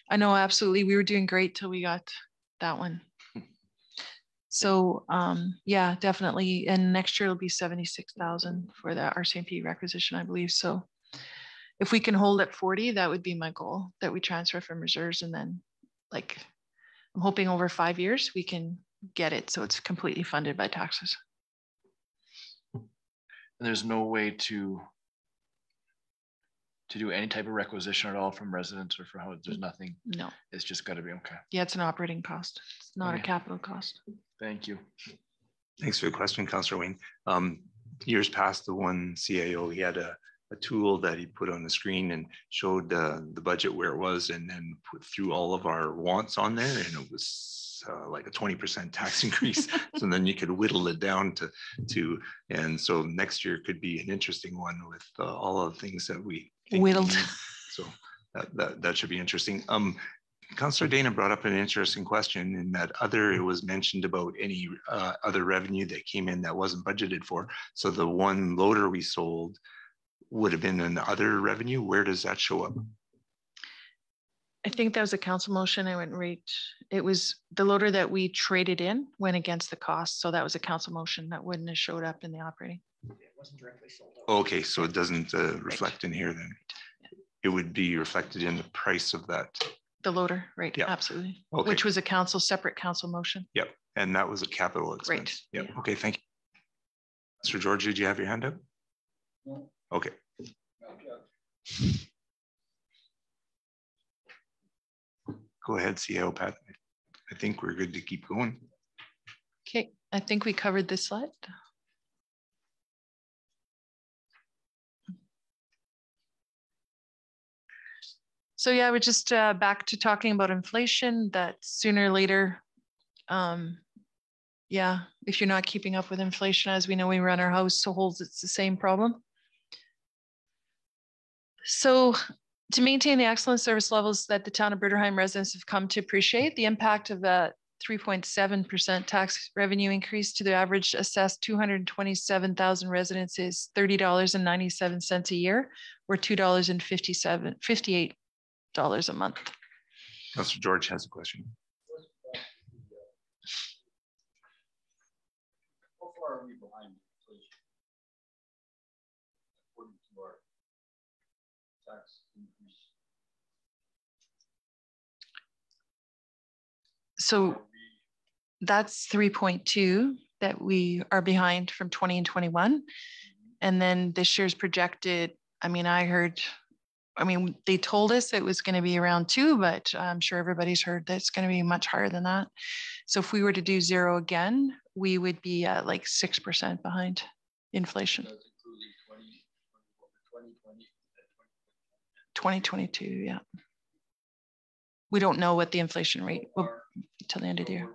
I know, absolutely. We were doing great till we got that one. So yeah, definitely. And next year it'll be 76,000 for the RCMP requisition, I believe. So if we can hold at 40, that would be my goal, that we transfer from reserves. And then like, I'm hoping over 5 years, we can get it so it's completely funded by taxes. And there's no way to do any type of requisition at all from residents or for how there's nothing. No. It's just got to be okay. Yeah, it's an operating cost. It's not a capital cost. Thank you. Thanks for the question, Councillor Wayne. Years past, the one CAO, he had a tool that he put on the screen and showed the budget where it was, and then put through all of our wants on there, and it was like a 20% tax increase. So then you could whittle it down to, and so next year could be an interesting one with all of the things that we think we Whittled. need. So that should be interesting. Councillor Dana brought up an interesting question in that it was mentioned about any other revenue that came in that wasn't budgeted for. So the one loader we sold would have been an other revenue. Where does that show up? I think that was a council motion. I went right. It was the loader that we traded in went against the cost. So that was a council motion that wouldn't have showed up in the operating. It wasn't directly sold. Okay, so it doesn't reflect in here then. It would be reflected in the price of that. The loader, right? Yeah. Absolutely. Okay. Which was a separate council motion. Yep, and that was a capital expense. Right. Yep. Yeah. Okay, thank you. Sir George, did you have your hand up? No. Okay. Go ahead, CAO Pat. I think we're good to keep going. Okay, I think we covered this slide. So yeah, we're just back to talking about inflation, that sooner or later, yeah, if you're not keeping up with inflation, as we know, we run our households, it's the same problem. So to maintain the excellent service levels that the town of Bruderheim residents have come to appreciate, the impact of that 3.7% tax revenue increase to the average assessed 227,000 residents is $30.97 a year, or $2.58 a month. Councillor George has a question. How far are we behind inflation according to our tax increase? So that's 3.2 that we are behind from 20 and 21. And then this year's projected, I mean, I heard I mean, they told us it was going to be around 2, but I'm sure everybody's heard that it's going to be much higher than that. So if we were to do 0 again, we would be at like 6% behind inflation. 2022, yeah. We don't know what the inflation rate will be till the end of the year.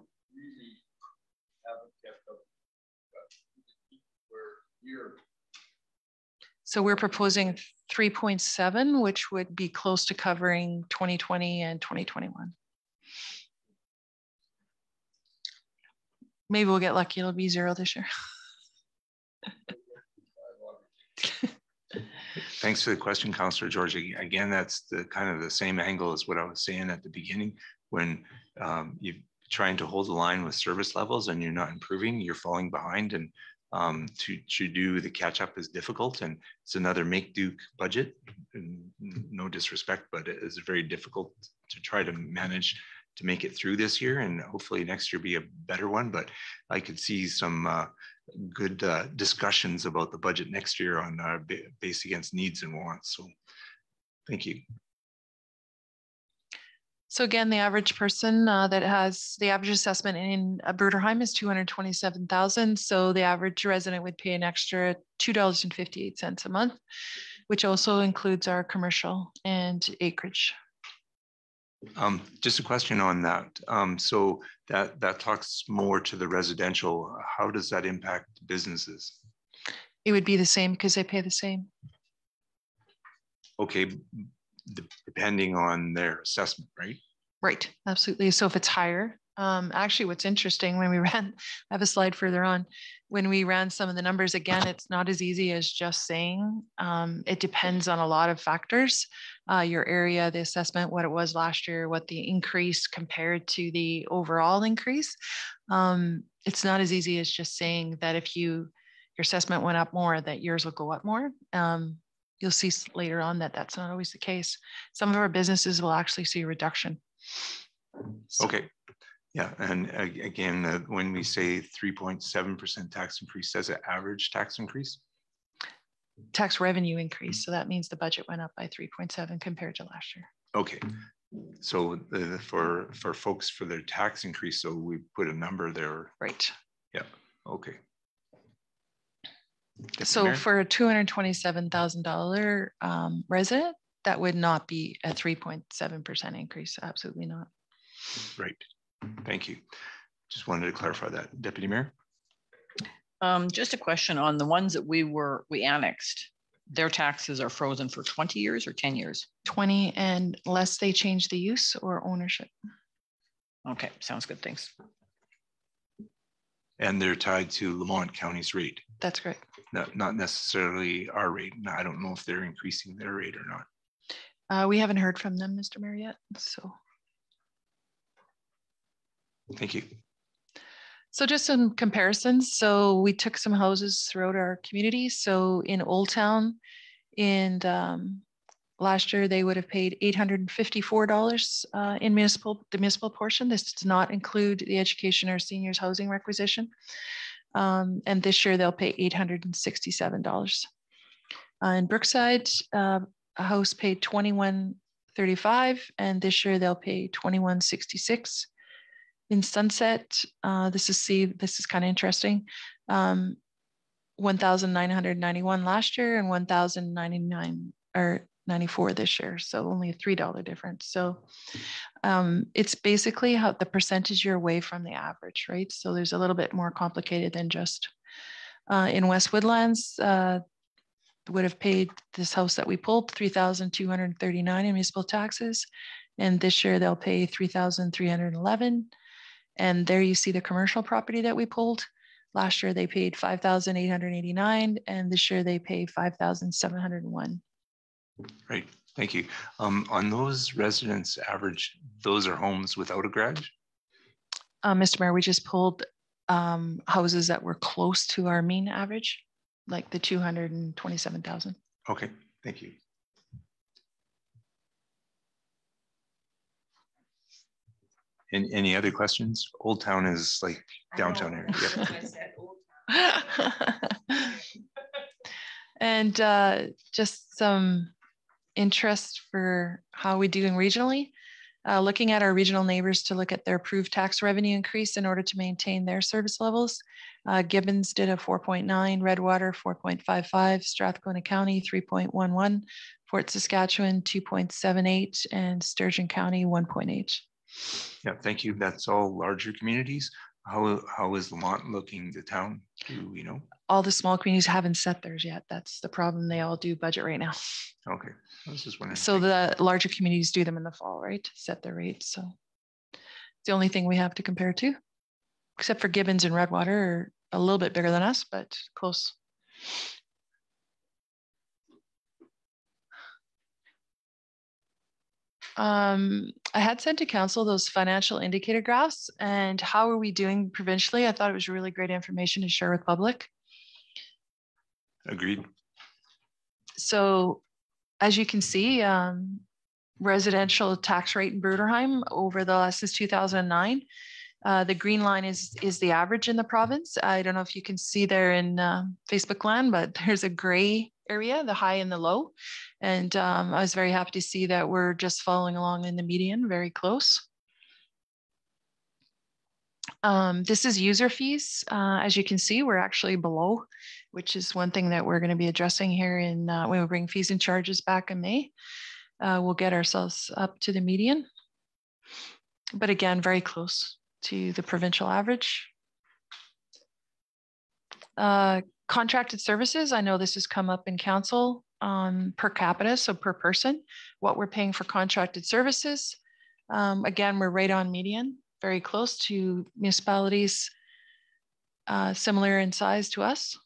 So we're proposing 3.7, which would be close to covering 2020 and 2021. Maybe we'll get lucky, it'll be 0 this year. Thanks for the question, Councillor George. Again, that's the kind of the same angle as what I was saying at the beginning. When you're trying to hold the line with service levels and you're not improving, you're falling behind, and to do the catch up is difficult, and it's another make do budget. And no disrespect, but it is very difficult to try to manage to make it through this year, and hopefully next year be a better one. But I could see some good discussions about the budget next year on based against needs and wants. So thank you. So again, the average person that has the average assessment in Bruderheim is 227,000. So the average resident would pay an extra $2.58 a month, which also includes our commercial and acreage. Just a question on that. So that talks more to the residential. How does that impact businesses? It would be the same because they pay the same. Okay, depending on their assessment, right? Right, absolutely. So if it's higher, actually what's interesting when we ran, I have a slide further on, when we ran some of the numbers, again, it's not as easy as just saying, it depends on a lot of factors, your area, the assessment, what it was last year, what the increase compared to the overall increase. It's not as easy as just saying that if your assessment went up more, that yours will go up more. You'll see later on that that's not always the case. Some of our businesses will actually see a reduction. So. Okay. Yeah, and again, when we say 3.7% tax increase, that's an average tax increase? Tax revenue increase. So that means the budget went up by 3.7 compared to last year. Okay. So for folks for their tax increase, so we put a number there. Right. Yeah. Okay. So for a $227,000 resident, that would not be a 3.7% increase. Absolutely not. Right. Thank you. Just wanted to clarify that. Deputy Mayor? Just a question on the ones that we annexed. Their taxes are frozen for 20 years or 10 years? 20, and unless they change the use or ownership. Okay, sounds good. Thanks. And they're tied to Lamont County's rate. That's correct. Not necessarily our rate. Now, I don't know if they're increasing their rate or not. We haven't heard from them, Mr. Mayor, yet. So. Thank you. So just some comparisons. So we took some houses throughout our community. So in Old Town, and last year they would have paid $854 in the municipal portion. This does not include the education or seniors housing requisition. And this year they'll pay $867. In Brookside, a house paid $2135, and this year they'll pay $2166. In Sunset, this is kind of interesting. 1,991 last year and 1,099 or 94 this year. So only a $3 difference. So it's basically how the percentage you're away from the average, right? So there's a little bit more complicated than just in West Woodlands, would have paid this house that we pulled $3,239 in municipal taxes. And this year they'll pay $3,311. And there you see the commercial property that we pulled. Last year they paid $5,889, and this year they pay $5,701. Right, thank you. On those residents average, those are homes without a garage? Mr. Mayor, we just pulled houses that were close to our mean average, like the 227,000. Okay, thank you. Any other questions? Old Town is like downtown area. Yep. And just some interest for how we're doing regionally. Looking at our regional neighbors to look at their approved tax revenue increase in order to maintain their service levels. Gibbons did a 4.9, Redwater 4.55, Strathcona County 3.11, Fort Saskatchewan 2.78, and Sturgeon County 1.8. Yeah, thank you. That's all larger communities. How is Lamont looking, the town? Do we know? All the small communities haven't set theirs yet. That's the problem. They all do budget right now. Okay, I was just wondering. So the larger communities do them in the fall, right? Set their rates. So it's the only thing we have to compare to, except for Gibbons and Redwater are a little bit bigger than us, but close. I had sent to council those financial indicator graphs and how are we doing provincially? I thought it was really great information to share with public. Agreed. So as you can see, residential tax rate in Bruderheim over the since 2009, the green line is the average in the province. I don't know if you can see there in Facebook land, but there's a gray area, the high and the low. And I was very happy to see that we're just following along in the median, very close. This is user fees. As you can see, we're actually below, which is one thing that we're going to be addressing here in when we bring fees and charges back in May. We'll get ourselves up to the median. But again, very close to the provincial average. Contracted services, I know this has come up in council per capita, so per person, what we're paying for contracted services. Again, we're right on median, very close to municipalities similar in size to us.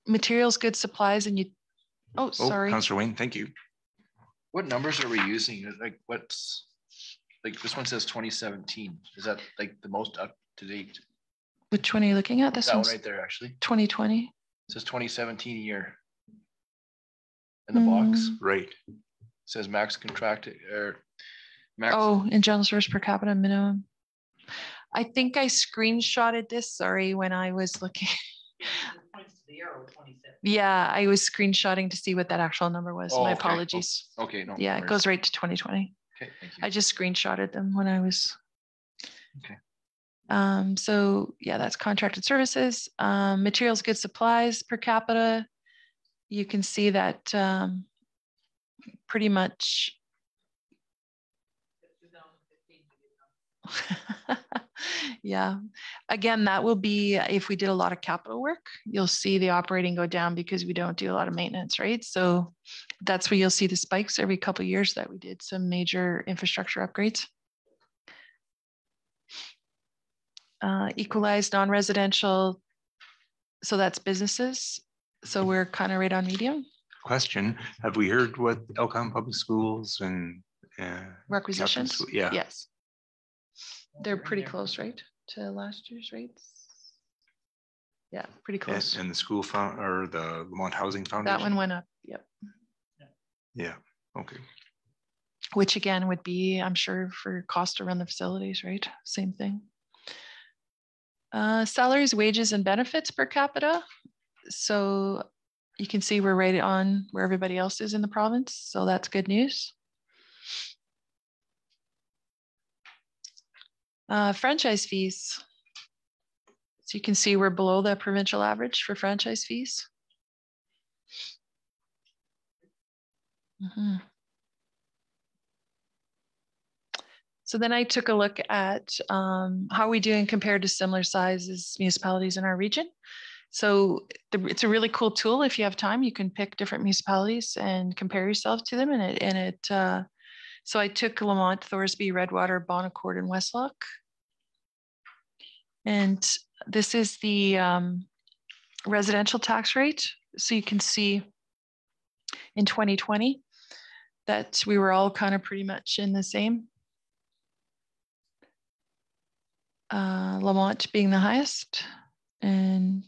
Materials, goods, supplies, and you, sorry. Councillor Wayne, thank you. What numbers are we using? Like what's, like this one says 2017. Is that like the most up to date? Which one are you looking at? This one one's right there, actually. 2020. It says 2017 year in the box. Right. It says max contracted or max. Oh, in general service per capita minimum. I think I screenshotted this, sorry, when I was looking. Yeah, I was screenshotting to see what that actual number was. My apologies. Okay, no. Yeah, it goes right to 2020. Okay, thank you. I just screenshotted them when I was. Okay. So yeah, that's contracted services. Materials, goods, supplies per capita. You can see that pretty much. Yeah, again, that will be if we did a lot of capital work, you'll see the operating go down because we don't do a lot of maintenance, right? So that's where you'll see the spikes every couple of years that we did some major infrastructure upgrades. Equalized non-residential, so that's businesses. So we're kind of right on medium. Question, have we heard what Elkhorn Public Schools and requisitions? Yeah. Yes. They're pretty close, right, to last year's rates? Yeah, pretty close. And the school fund or the Lamont Housing Foundation? That one went up, yep. Yeah, okay. Which again would be, I'm sure, for cost to run the facilities, right? Same thing. Salaries, wages, and benefits per capita. So you can see we're right on where everybody else is in the province. So that's good news. Franchise fees. So you can see we're below the provincial average for franchise fees. So then I took a look at how we doing compared to similar sizes municipalities in our region. So it's a really cool tool. If you have time, you can pick different municipalities and compare yourself to them. So I took Lamont, Thorsby, Redwater, Bonaccord, and Westlock. And this is the residential tax rate. So you can see in 2020 that we were all kind of pretty much in the same. Lamont being the highest and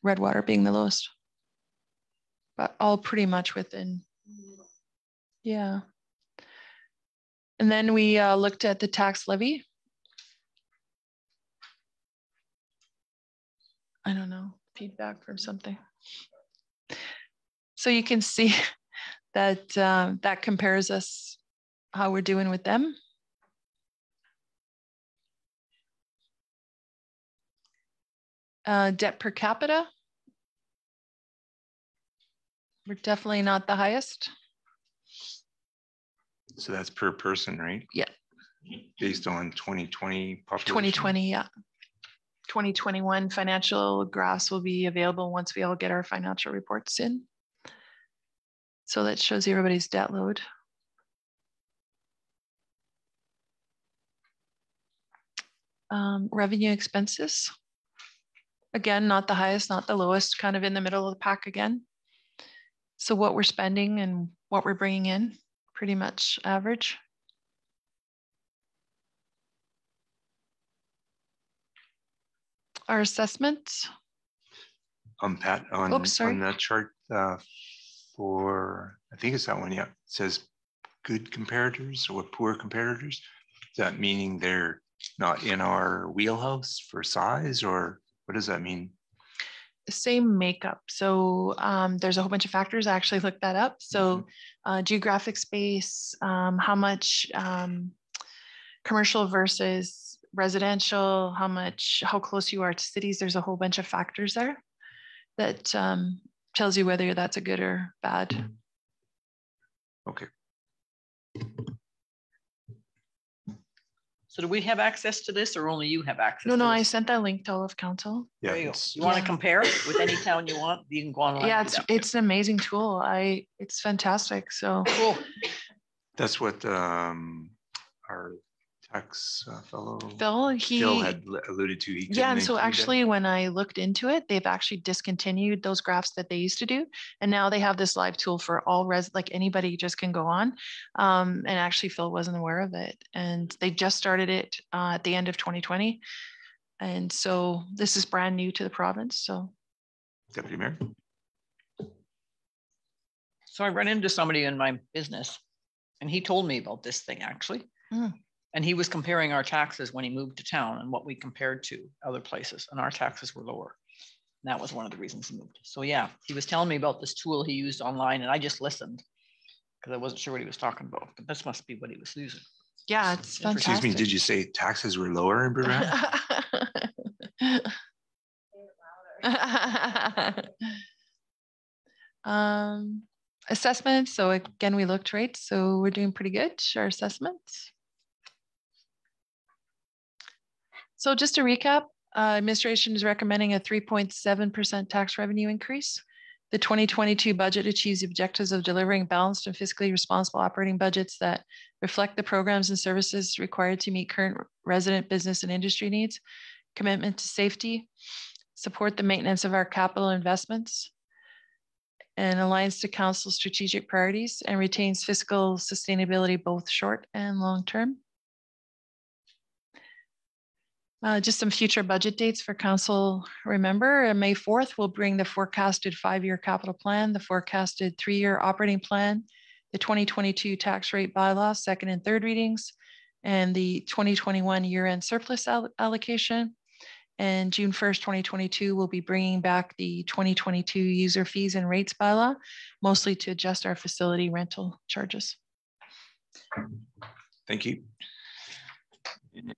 Redwater being the lowest, but all pretty much within. Yeah. And then we looked at the tax levy. I don't know, feedback from something. So you can see that that compares us how we're doing with them. Debt per capita. We're definitely not the highest. So that's per person, right? Yeah. Based on 2020 population? 2020, yeah. 2021 financial graphs will be available once we all get our financial reports in. So that shows you everybody's debt load. Revenue expenses. Again, not the highest, not the lowest, kind of in the middle of the pack again. So what we're spending and what we're bringing in, pretty much average. Our assessments. Pat, on that chart for, I think it's that one, yeah. It says good comparators or poor comparators. Is that meaning they're not in our wheelhouse for size, or what does that mean? Same makeup. So there's a whole bunch of factors. I actually looked that up. So geographic space, how much commercial versus residential, how close you are to cities. There's a whole bunch of factors there that tells you whether that's a good or bad. Okay. So do we have access to this, or only you have access? No, to I this? sent that link to all of council. Yeah. There you go. You want to compare it with any town you want? You can go online. Yeah, it's an amazing tool. It's fantastic. So cool. That's what our tax fellow Phil had alluded to. Yeah, and so actually when I looked into it, they've actually discontinued those graphs that they used to do, and now they have this live tool for all like anybody just can go on. And actually Phil wasn't aware of it, and they just started it at the end of 2020, and so this is brand new to the province. So Deputy Mayor. So I ran into somebody in my business, and he told me about this thing actually. And he was comparing our taxes when he moved to town and what we compared to other places, and our taxes were lower. And that was one of the reasons he moved. So yeah, he was telling me about this tool he used online, and I just listened because I wasn't sure what he was talking about, but this must be what he was using. Yeah, it's fantastic. Excuse me, did you say taxes were lower in Bruderheim? Assessments. So again, we looked right. So we're doing pretty good. Our assessments. So just to recap, administration is recommending a 3.7% tax revenue increase. The 2022 budget achieves the objectives of delivering balanced and fiscally responsible operating budgets that reflect the programs and services required to meet current resident, business, and industry needs, commitment to safety, support the maintenance of our capital investments, and aligns to council's strategic priorities, and retains fiscal sustainability both short and long term. Just some future budget dates for council. Remember, May 4th, we'll bring the forecasted 5-year capital plan, the forecasted 3-year operating plan, the 2022 tax rate bylaw, second and third readings, and the 2021 year-end surplus allocation. And June 1st, 2022, we'll be bringing back the 2022 user fees and rates bylaw, mostly to adjust our facility rental charges. Thank you.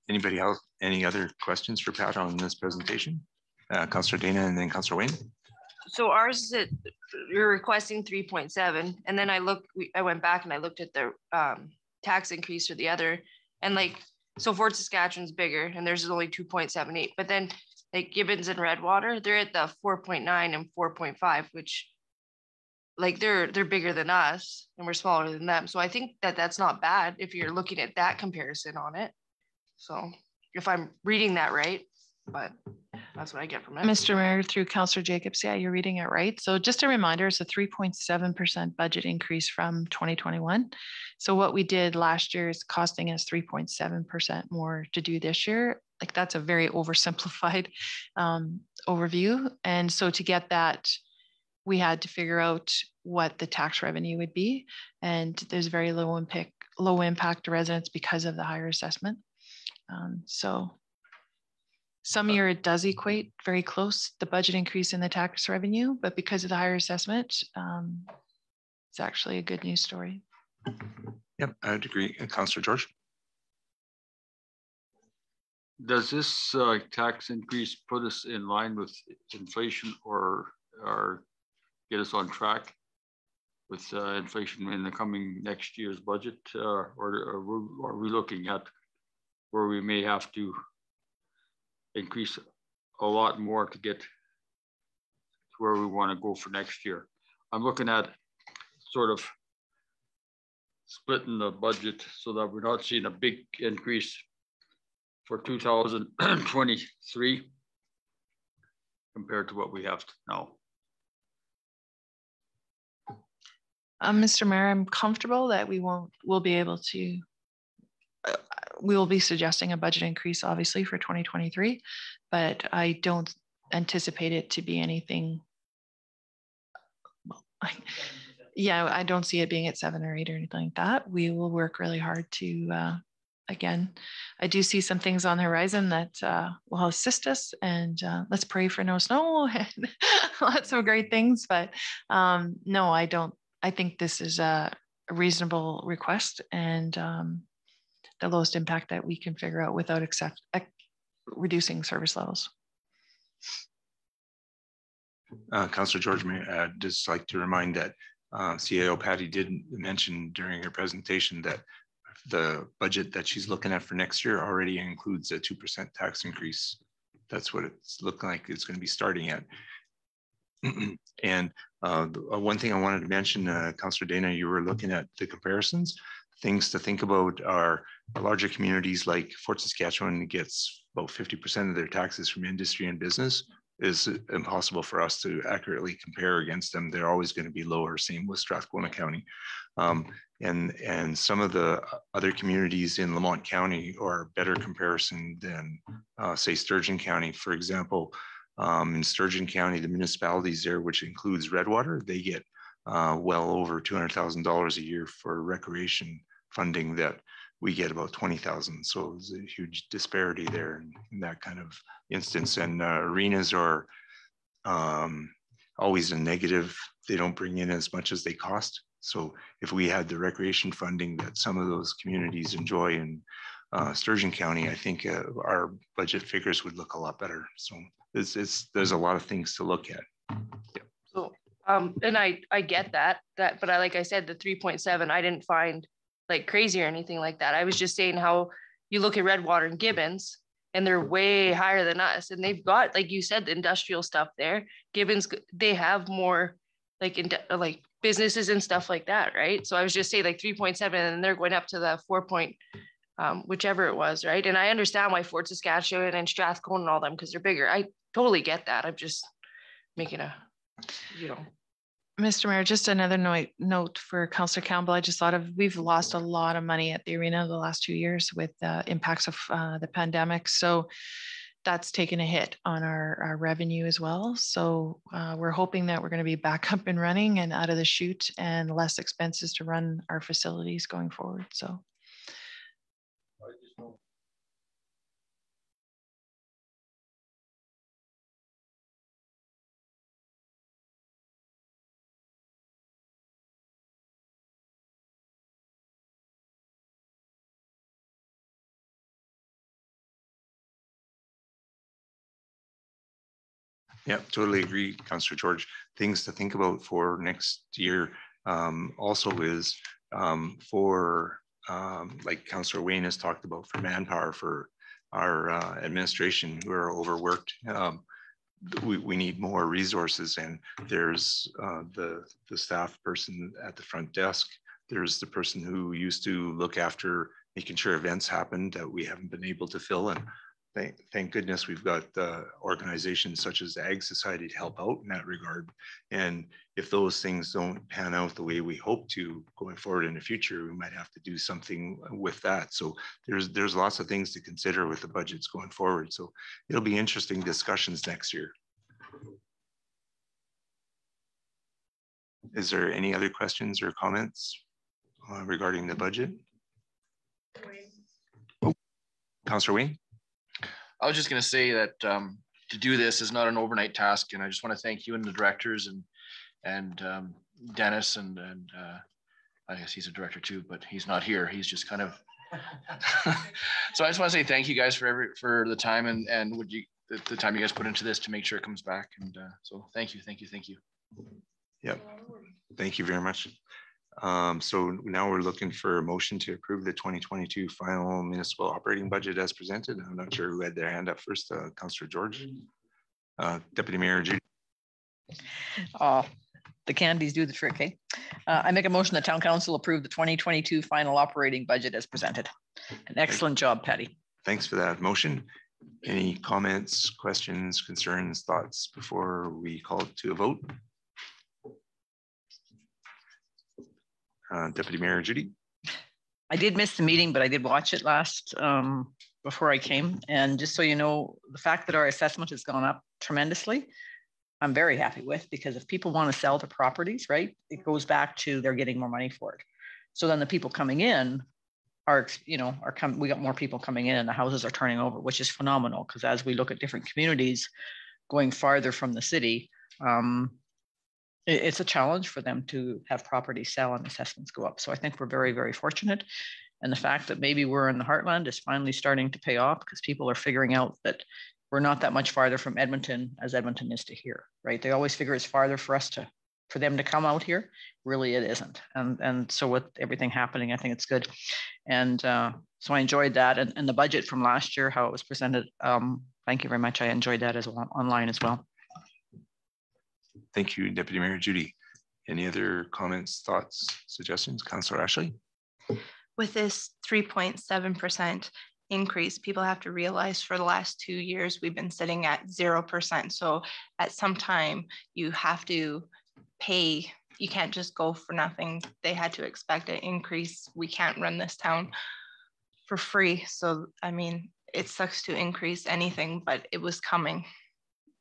Anybody else, any other questions for Pat on this presentation? Councillor Dana and then Councillor Wayne. So ours is at, you're requesting 3.7, and then I went back and I looked at the tax increase for the other, and like, so Fort Saskatchewan's bigger and theirs is only 2.78, but then like Gibbons and Redwater, they're at the 4.9 and 4.5, which like they're bigger than us and we're smaller than them. So I think that that's not bad if you're looking at that comparison on it. So if I'm reading that right, but that's what I get from it. Mr. Mayor, through Councillor Jacobs, yeah, you're reading it right. So just a reminder, it's a 3.7% budget increase from 2021. So what we did last year is costing us 3.7% more to do this year. Like that's a very oversimplified overview. And so to get that, we had to figure out what the tax revenue would be. And there's very low impact to residents because of the higher assessment. So Some year it does equate very close, the budget increase in the tax revenue, but because of the higher assessment, it's actually a good news story. Yep, I'd agree. Councillor George? Does this tax increase put us in line with inflation or get us on track with inflation in the coming next year's budget? Or are we looking at where we may have to increase a lot more to get to where we want to go for next year? I'm looking at sort of splitting the budget so that we're not seeing a big increase for 2023 compared to what we have now. Mr. Mayor, I'm comfortable that we'll be able to, we will be suggesting a budget increase obviously for 2023, but I don't anticipate it to be anything. Yeah, I don't see it being at 7 or 8 or anything like that. We will work really hard to, again, I do see some things on the horizon that will assist us, and let's pray for no snow and lots of great things. But no, I don't. I think this is a reasonable request and the lowest impact that we can figure out without reducing service levels. Councillor George, I'd just like to remind that CAO Patty did mention during her presentation that the budget that she's looking at for next year already includes a 2% tax increase. That's what it's looking like it's going to be starting at. And one thing I wanted to mention, Councillor Dana, you were looking at the comparisons. Things to think about are larger communities like Fort Saskatchewan gets about 50% of their taxes from industry and business. Is impossible for us to accurately compare against them. They're always going to be lower. Same with Strathcona County. And some of the other communities in Lamont County are better comparison than say Sturgeon County. For example, in Sturgeon County, the municipalities there, which includes Redwater, they get well over $200,000 a year for recreation funding that we get about 20,000. So there's a huge disparity there in that kind of instance. And arenas are always a negative. They don't bring in as much as they cost. So if we had the recreation funding that some of those communities enjoy in Sturgeon County, I think our budget figures would look a lot better. So there's a lot of things to look at. Yeah. So, and I get that, but like I said, the 3.7, I didn't find like crazy or anything like that. I was just saying how you look at Redwater and Gibbons and they're way higher than us. And they've got, like you said, the industrial stuff there. Gibbons, they have more like businesses and stuff like that, right? So I was just saying like 3.7 and they're going up to the 4 whichever it was, right? And I understand why Fort Saskatchewan and Strathcona and all them, because they're bigger. I totally get that. I'm just making a, Mr. Mayor, just another note for Councillor Campbell. I just thought of, we've lost a lot of money at the arena the last 2 years with the impacts of the pandemic. So that's taken a hit on our revenue as well. So we're hoping that we're going to be back up and running and out of the chute and less expenses to run our facilities going forward. So. Yeah, totally agree, Councillor George. Things to think about for next year also is for, like Councillor Wayne has talked about, for manpower, for our administration who are overworked. We need more resources, and there's the staff person at the front desk. There's the person who used to look after making sure events happen that we haven't been able to fill in. Thank goodness we've got organizations such as the Ag Society to help out in that regard. And if those things don't pan out the way we hope to going forward in the future, we might have to do something with that. So there's lots of things to consider with the budgets going forward. So it'll be interesting discussions next year. Is there any other questions or comments regarding the budget? Oh, Councillor Wayne. I was just going to say that to do this is not an overnight task, and I just want to thank you and the directors and Dennis and I guess he's a director too, but he's not here. He's just kind of. So I just want to say thank you guys for the time and would you the time you guys put into this to make sure it comes back, and so thank you. Yep, thank you very much. So now we're looking for a motion to approve the 2022 final municipal operating budget as presented. I'm not sure who had their hand up first. Councillor George, Deputy Mayor Judy. The candies do the trick, eh? I make a motion that Town Council approve the 2022 final operating budget as presented. An excellent job, Patty. Thanks for that motion. Any comments, questions, concerns, thoughts before we call it to a vote? Deputy Mayor Judy. I did miss the meeting, but I did watch it last before I came. And just so you know, the fact that our assessment has gone up tremendously, I'm very happy with, because if people want to sell their properties, right, it goes back to they're getting more money for it. So then the people coming in we got more people coming in and the houses are turning over, which is phenomenal, because as we look at different communities going farther from the city, it's a challenge for them to have properties sell and assessments go up. So I think we're very, very fortunate. And the fact that maybe we're in the heartland is finally starting to pay off, because people are figuring out that we're not that much farther from Edmonton as Edmonton is to here, right? They always figure it's farther for them to come out here. Really, it isn't. And so with everything happening, I think it's good. And so I enjoyed that. And the budget from last year, how it was presented, thank you very much. I enjoyed that as well, online as well. Thank you, Deputy Mayor Judy. Any other comments, thoughts, suggestions? Councillor Ashley? With this 3.7% increase, people have to realize for the last 2 years, we've been sitting at 0%. So at some time you have to pay, you can't just go for nothing. They had to expect an increase. We can't run this town for free. So, I mean, it sucks to increase anything, but it was coming.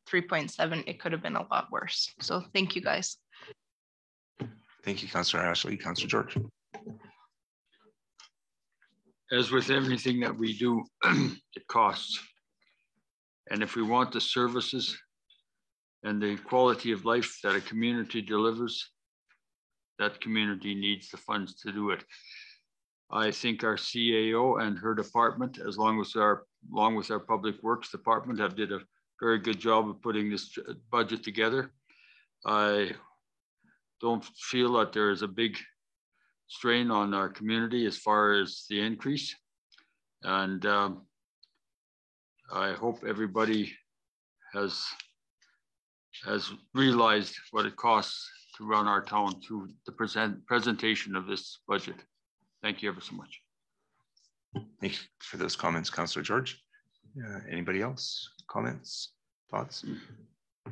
3.7, it could have been a lot worse. So thank you guys. Thank you, Councillor Ashley. Councillor George. As with everything that we do, it costs. And if we want the services and the quality of life that a community delivers, that community needs the funds to do it. I think our CAO and her department, along with our Public Works department, have did a very good job of putting this budget together. I don't feel that there is a big strain on our community as far as the increase. And I hope everybody has realized what it costs to run our town through the presentation of this budget. Thank you ever so much. Thank you for those comments, Councillor George. Anybody else? Comments, thoughts?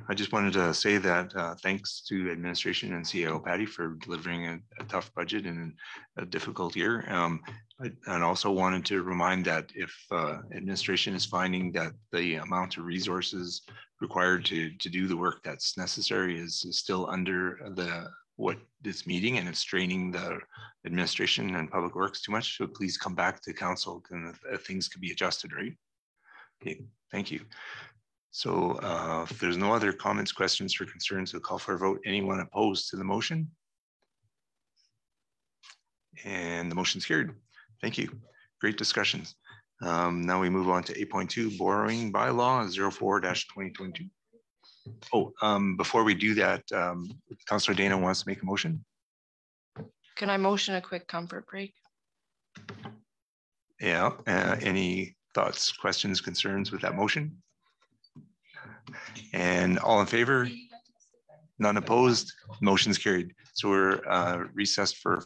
I just wanted to say that thanks to administration and CAO Patty for delivering a tough budget in a difficult year. And also wanted to remind that if administration is finding that the amount of resources required to do the work that's necessary is still under what is meeting and it's straining the administration and Public Works too much, so please come back to council and things can be adjusted, right? Okay, thank you. So if there's no other comments, questions, or concerns, we'll call for a vote. Anyone opposed to the motion? And the motion's carried. Thank you. Great discussions. Now we move on to 8.2, borrowing bylaw 04-2022. Oh, before we do that, Councillor Dana wants to make a motion. Can I motion a quick comfort break? Yeah, any thoughts, questions, concerns with that motion? And all in favor? None opposed? Motion's carried. So we're recessed for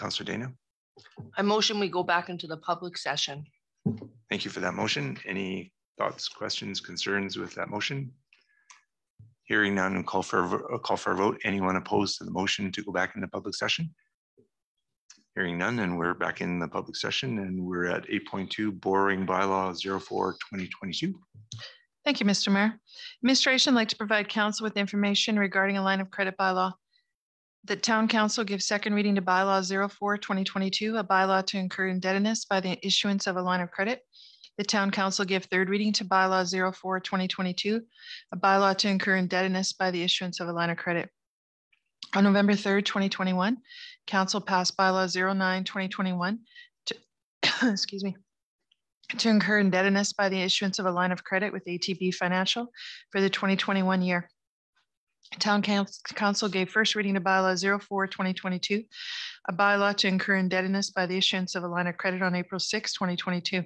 Councillor Dana. I motion we go back into the public session. Thank you for that motion. Any thoughts, questions, concerns with that motion? Hearing none, and call for a vote. Anyone opposed to the motion to go back into public session? Hearing none, and we're back in the public session, and we're at 8.2 borrowing bylaw 04/2022. Thank you, Mr. Mayor. Administration would like to provide council with information regarding a line of credit bylaw. The town council gives second reading to bylaw 04/2022, a bylaw to incur indebtedness by the issuance of a line of credit. The town council give third reading to bylaw 04/2022, a bylaw to incur indebtedness by the issuance of a line of credit. On November 3rd, 2021, council passed bylaw 09/2021 to, excuse me, to incur indebtedness by the issuance of a line of credit with ATB Financial for the 2021 year. Town Council gave first reading to bylaw 04/2022, a bylaw to incur indebtedness by the issuance of a line of credit on April 6, 2022.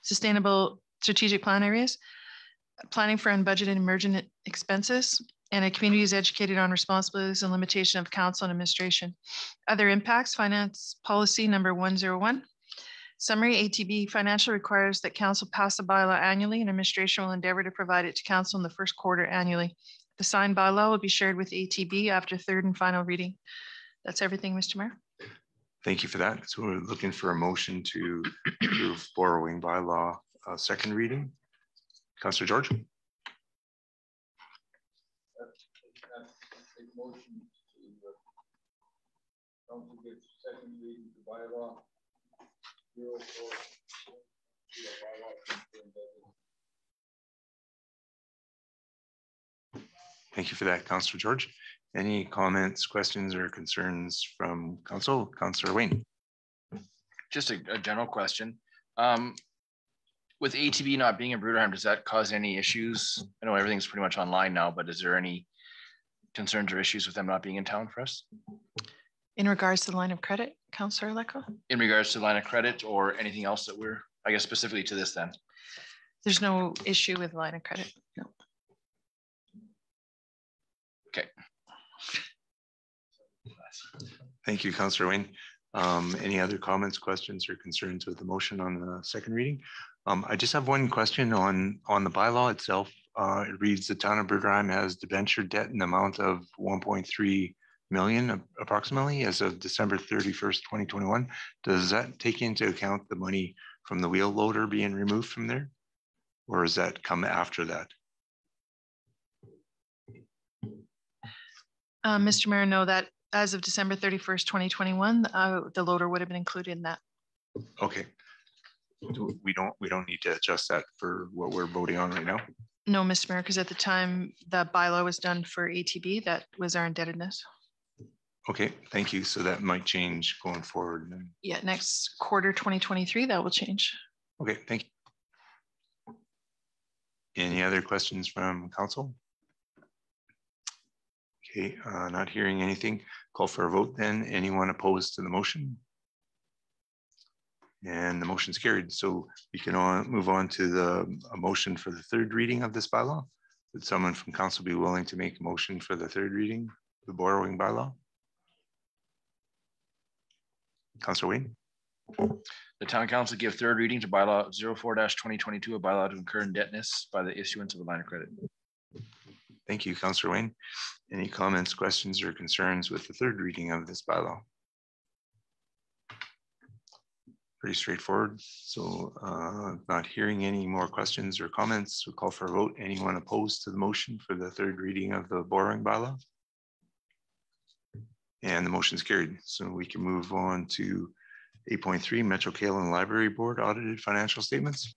Sustainable strategic plan areas, planning for unbudgeted emergent expenses, and a community is educated on responsibilities and limitation of council and administration. Other impacts, finance policy number 101. Summary, ATB Financial requires that council pass a bylaw annually, and administration will endeavor to provide it to council in the first quarter annually. The signed bylaw will be shared with ATB after third and final reading. That's everything, Mr. Mayor. Thank you for that. So we're looking for a motion to approve borrowing bylaw second reading. Councillor George. Motion to council gives second reading to bylaw 04. Thank you for that, Councillor George. Any comments, questions, or concerns from council? Councillor Wayne. Just a general question. With ATB not being in Bruderheim, does that cause any issues? I know everything's pretty much online now, but is there any concerns or issues with them not being in town for us? In regards to the line of credit, Councillor Lecco? In regards to line of credit or anything else that we're, I guess specifically to this then? There's no issue with line of credit, no. Okay. Thank you, Councillor Wayne. Any other comments, questions, or concerns with the motion on the second reading? I just have one question on the bylaw itself. It reads the town of Bruderheim has debenture debt in the amount of 1.3 million approximately as of December 31st, 2021. Does that take into account the money from the wheel loader being removed from there? Or does that come after that? Mr. Mayor, no, that as of December 31st, 2021, the loader would have been included in that. Okay. We don't need to adjust that for what we're voting on right now. No, Mr. Mayor, because at the time the bylaw was done for ATB, that was our indebtedness. Okay, thank you. So that might change going forward. Yeah, next quarter 2023, that will change. Okay, thank you. Any other questions from council? Okay, not hearing anything. Call for a vote then. Anyone opposed to the motion? And the motion's carried. So we can move on to a motion for the third reading of this bylaw. Would someone from council be willing to make a motion for the third reading, the borrowing bylaw? Councillor Wayne. The town council give third reading to bylaw 04/2022, a bylaw to incur indebtedness by the issuance of a line of credit. Thank you, Councillor Wayne. Any comments, questions, or concerns with the third reading of this bylaw? Pretty straightforward. So not hearing any more questions or comments, we'll call for a vote. Anyone opposed to the motion for the third reading of the borrowing bylaw? And the motion's carried. So we can move on to 8.3 Metro Kaelin Library Board audited financial statements.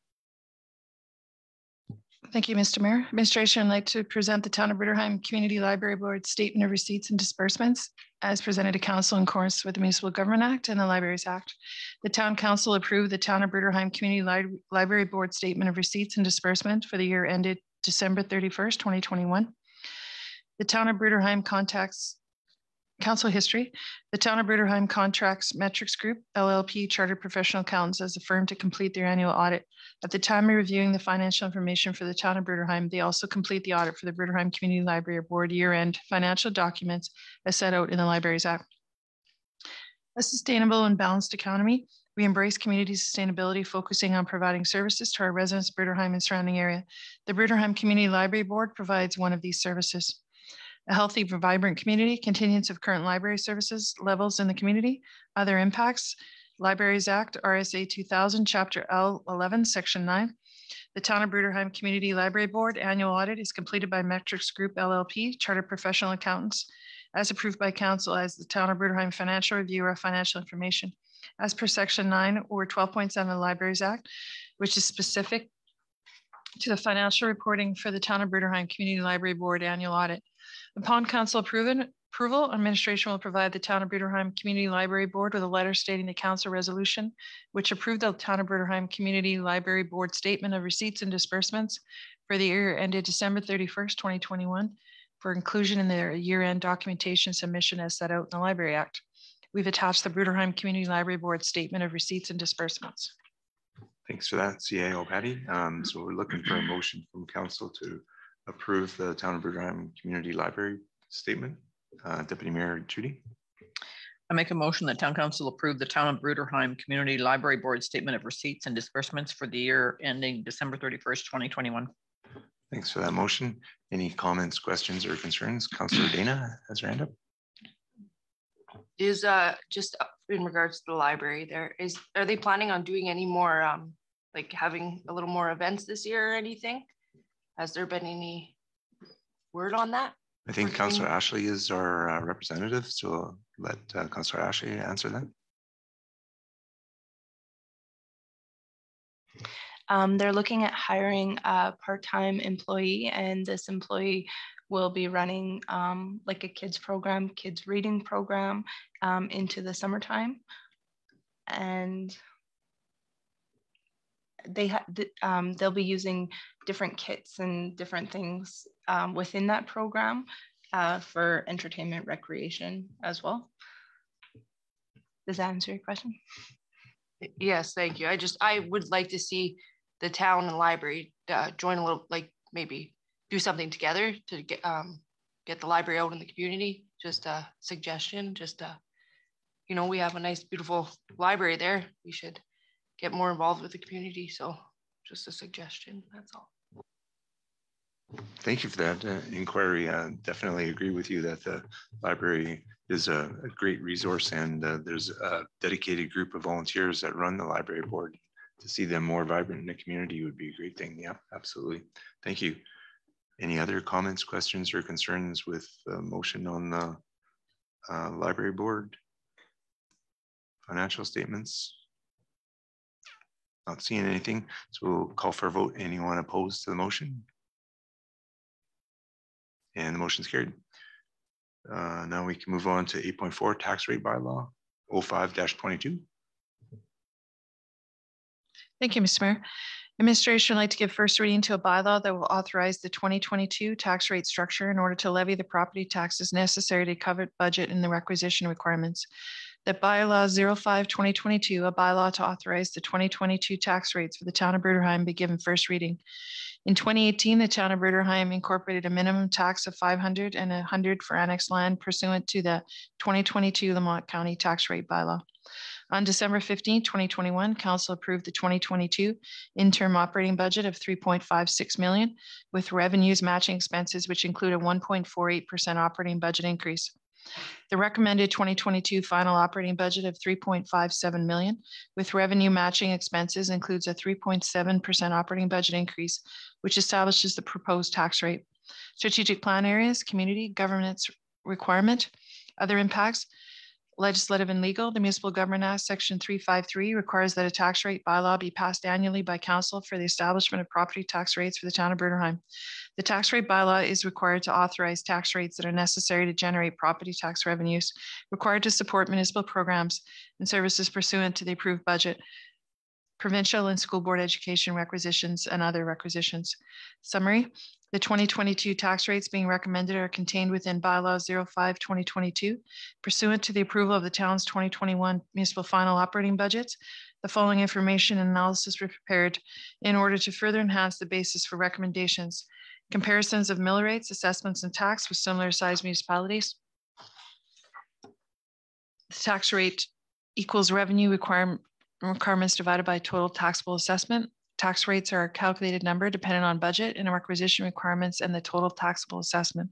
Thank you, Mr. Mayor. Administration would like to present the Town of Bruderheim Community Library Board Statement of Receipts and Disbursements as presented to Council in accordance with the Municipal Government Act and the Libraries Act. The Town Council approved the Town of Bruderheim Community Library Board Statement of Receipts and Disbursement for the year ended December 31st, 2021. The Town of Bruderheim contacts Council history. The Town of Bruderheim contracts Metrics Group, LLP, Chartered Professional Accountants as a firm to complete their annual audit. At the time of reviewing the financial information for the Town of Bruderheim, they also complete the audit for the Bruderheim Community Library Board year-end financial documents as set out in the Libraries Act. A sustainable and balanced economy. We embrace community sustainability, focusing on providing services to our residents, Bruderheim and surrounding area. The Bruderheim Community Library Board provides one of these services. A healthy, vibrant community, continuance of current library services levels in the community. Other impacts, Libraries Act, RSA 2000, Chapter L11, Section 9. The Town of Bruderheim Community Library Board annual audit is completed by Metrics Group LLP, Chartered Professional Accountants, as approved by Council as the Town of Bruderheim Financial Reviewer of Financial Information, as per Section 9 or 12.7 of the Libraries Act, which is specific to the financial reporting for the Town of Bruderheim Community Library Board annual audit. Upon Council approval, administration will provide the Town of Bruderheim Community Library Board with a letter stating the Council resolution, which approved the Town of Bruderheim Community Library Board Statement of Receipts and Disbursements for the year ended December 31st, 2021, for inclusion in their year-end documentation submission as set out in the Library Act. We've attached the Bruderheim Community Library Board Statement of Receipts and Disbursements. Thanks for that, CAO Patty. So we're looking for a motion from Council to approve the Town of Bruderheim Community Library Statement. Deputy Mayor Judy. I make a motion that Town Council approve the Town of Bruderheim Community Library Board Statement of Receipts and Disbursements for the year ending December 31st, 2021. Thanks for that motion. Any comments, questions, or concerns? Councillor Dana has her hand up. Is just in regards to the library, are they planning on doing any more like having a little more events this year or anything? Has there been any word on that? I think Councillor Ashley is our representative, so I'll let Councillor Ashley answer that. They're looking at hiring a part-time employee, and this employee will be running like a kids program, kids reading program into the summertime. And they'll be using different kits and different things within that program for entertainment, recreation as well. Does that answer your question? Yes, thank you. I would like to see the town and library join a little, like maybe do something together to get the library out in the community. Just a suggestion, you know, we have a nice, beautiful library there. We should get more involved with the community. So just a suggestion, that's all. Thank you for that inquiry. Definitely agree with you that the library is a great resource, and there's a dedicated group of volunteers that run the library board. To see them more vibrant in the community would be a great thing. Yeah, absolutely. Thank you. Any other comments, questions, or concerns with the motion on the library board? Financial statements? Not seeing anything, so we'll call for a vote. Anyone opposed to the motion? And the motion's carried. Now we can move on to 8.4 tax rate bylaw 05-22. Thank you, Mr. Mayor. Administration would like to give first reading to a bylaw that will authorize the 2022 tax rate structure in order to levy the property taxes necessary to cover budget and the requisition requirements. That bylaw 05-2022, a bylaw to authorize the 2022 tax rates for the town of Bruderheim, be given first reading. In 2018, the town of Bruderheim incorporated a minimum tax of 500 and 100 for annexed land pursuant to the 2022 Lamont County tax rate bylaw. On December 15, 2021, Council approved the 2022 interim operating budget of $3.56 million with revenues matching expenses, which include a 1.48% operating budget increase. The recommended 2022 final operating budget of $3.57 million with revenue matching expenses includes a 3.7% operating budget increase, which establishes the proposed tax rate. Strategic plan areas, community, governance requirement, other impacts, legislative and legal. The Municipal Government Act Section 353 requires that a tax rate bylaw be passed annually by council for the establishment of property tax rates for the town of Bruderheim. The tax rate bylaw is required to authorize tax rates that are necessary to generate property tax revenues required to support municipal programs and services pursuant to the approved budget, provincial and school board education requisitions, and other requisitions. Summary. The 2022 tax rates being recommended are contained within bylaw 05-2022. Pursuant to the approval of the town's 2021 municipal final operating budgets, the following information and analysis were prepared in order to further enhance the basis for recommendations. Comparisons of mill rates, assessments, and tax with similar sized municipalities. The tax rate equals revenue requirements divided by total taxable assessment. Tax rates are a calculated number dependent on budget and requisition requirements and the total taxable assessment.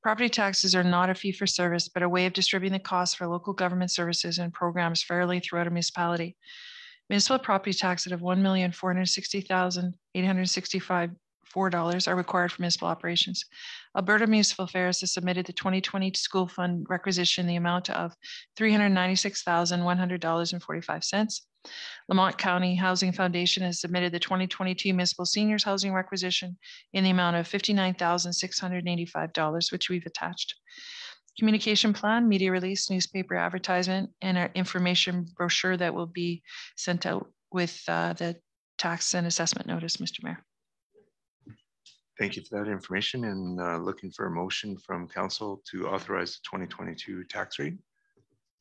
Property taxes are not a fee for service, but a way of distributing the costs for local government services and programs fairly throughout a municipality. Municipal property taxes of $1,460,865 are required for municipal operations. Alberta Municipal Affairs has submitted the 2020 school fund requisition in the amount of $396,100.45. Lamont County Housing Foundation has submitted the 2022 municipal seniors housing requisition in the amount of $59,685, which we've attached. Communication plan, media release, newspaper advertisement, and our information brochure that will be sent out with the tax and assessment notice, Mr. Mayor. Thank you for that information, and looking for a motion from council to authorize the 2022 tax rate.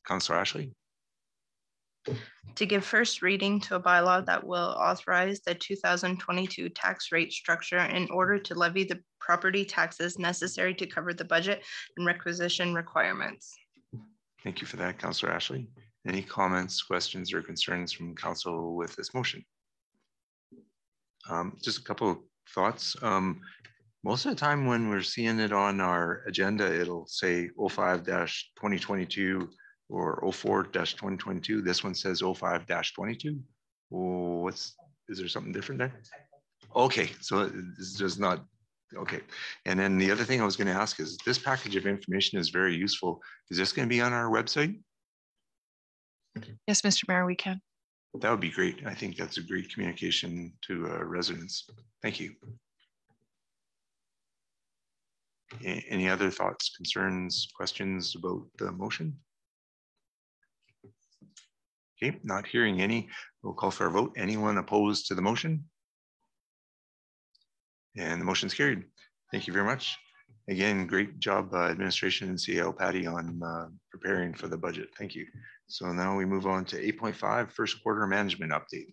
Councillor Ashley. To give first reading to a bylaw that will authorize the 2022 tax rate structure in order to levy the property taxes necessary to cover the budget and requisition requirements. Thank you for that, Councillor Ashley. Any comments, questions, or concerns from council with this motion? Just a couple of thoughts. Most of the time when we're seeing it on our agenda, it'll say 05-2022 or 04-2022. This one says 05-22. Oh, is there something different there? Okay, so it's just not, okay. And then the other thing I was going to ask is, this package of information is very useful. Is this going to be on our website? Yes, Mr. Mayor, we can. That would be great. I think that's a great communication to residents. Thank you. Any other thoughts, concerns, questions about the motion? Okay, not hearing any. We'll call for a vote. Anyone opposed to the motion? And the motion's carried. Thank you very much. Again, great job, administration and CEO Patty, on preparing for the budget. Thank you. So now we move on to 8.5, first quarter management update.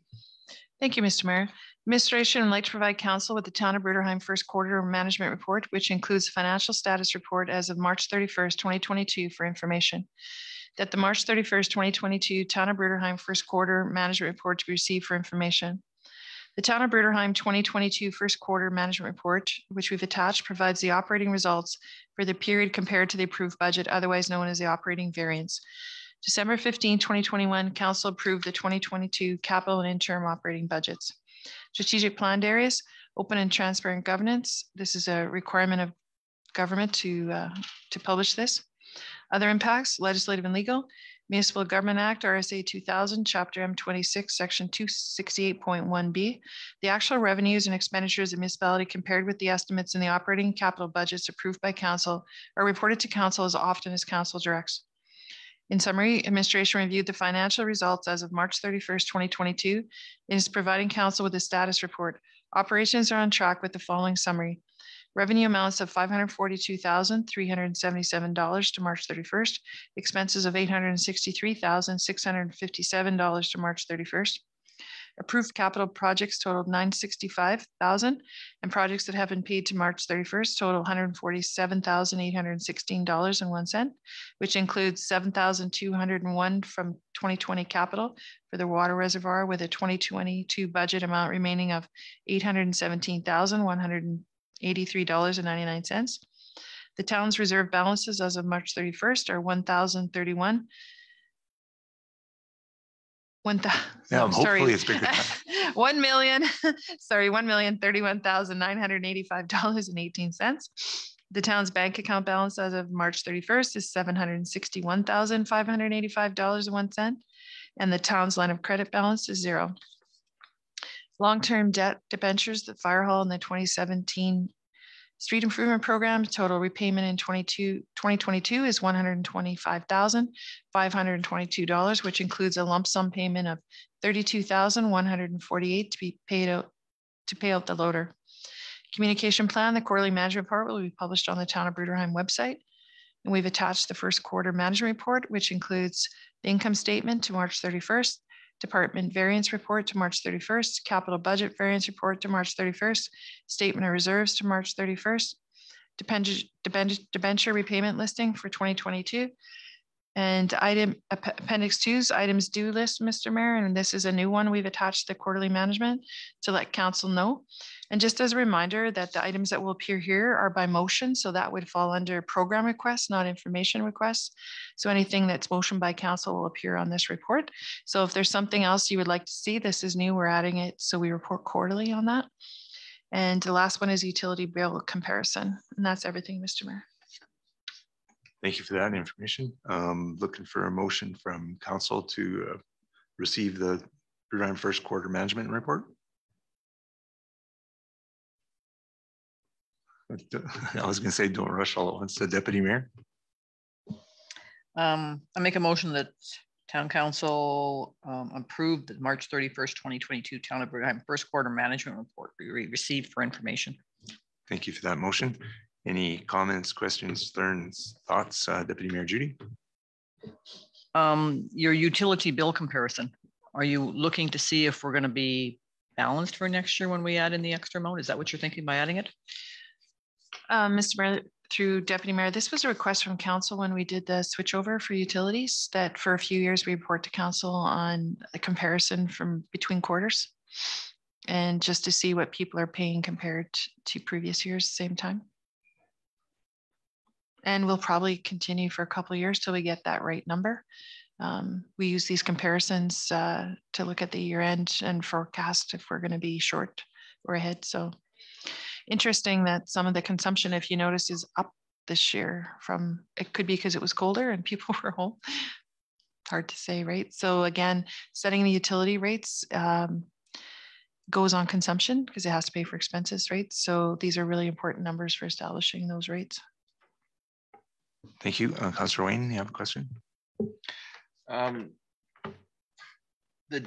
Thank you, Mr. Mayor. Administration would like to provide council with the Town of Bruderheim first quarter management report, which includes financial status report as of March 31st, 2022 for information. That the March 31st, 2022 Town of Bruderheim first quarter management report to be received for information. The Town of Bruderheim 2022 first quarter management report, which we've attached, provides the operating results for the period compared to the approved budget, otherwise known as the operating variance. December 15, 2021, Council approved the 2022 capital and interim operating budgets. Strategic planned areas, open and transparent governance. This is a requirement of government to publish this. Other impacts, legislative and legal. Municipal Government Act, RSA 2000, Chapter M26, Section 268.1B. The actual revenues and expenditures of municipality compared with the estimates in the operating capital budgets approved by council are reported to council as often as council directs. In summary, administration reviewed the financial results as of March 31st, 2022, and is providing council with a status report. Operations are on track with the following summary. Revenue amounts of $542,377 to March 31st, expenses of $863,657 to March 31st. Approved capital projects totaled $965,000, and projects that have been paid to March 31st total $147,816.01, which includes $7,201 from 2020 capital for the water reservoir, with a 2022 budget amount remaining of $817,183.99. The town's reserve balances as of March 31st are $1,031. Hopefully it's bigger. $1,031,985.18. The town's bank account balance as of March 31st is $761,585.01, and the town's line of credit balance is $0. Long-term debt debentures, the fire hall and the 2017 street improvement program, total repayment in 2022 is $125,522, which includes a lump sum payment of $32,148 to be paid out to pay out the loader. Communication plan, the quarterly management report will be published on the Town of Bruderheim website. And we've attached the first quarter management report, which includes the income statement to March 31st, department variance report to March 31st, capital budget variance report to March 31st, statement of reserves to March 31st, debenture repayment listing for 2022, And appendix 2 is items due list, Mr. Mayor, and this is a new one we've attached to the quarterly management to let council know. And just as a reminder that the items that will appear here are by motion, so that would fall under program requests, not information requests. So anything that's motioned by council will appear on this report. So if there's something else you would like to see, this is new, we're adding it, so we report quarterly on that. And the last one is utility bill comparison, and that's everything, Mr. Mayor. Thank you for that information. Looking for a motion from council to receive the Bruderheim first quarter management report. I was going to say, don't rush all at once. The Deputy Mayor. I make a motion that Town Council approved the March 31st, 2022 Town of Bruderheim first quarter management report we received for information. Thank you for that motion. Any comments, questions, concerns, thoughts, Deputy Mayor Judy? Your utility bill comparison. Are you looking to see if we're going to be balanced for next year when we add in the extra amount? Is that what you're thinking by adding it? Mr. Mayor, through Deputy Mayor, this was a request from council when we did the switchover for utilities, that for a few years we report to council on a comparison from between quarters, and just to see what people are paying compared to previous years, same time. And we'll probably continue for a couple of years till we get that right number. We use these comparisons to look at the year end and forecast if we're going to be short or ahead. So interesting that some of the consumption, if you notice, is up this year from, it could be because it was colder and people were home. Hard to say, right? So again, setting the utility rates goes on consumption because it has to pay for expenses, right? So these are really important numbers for establishing those rates. Thank you. Councillor Wayne, you have a question? In the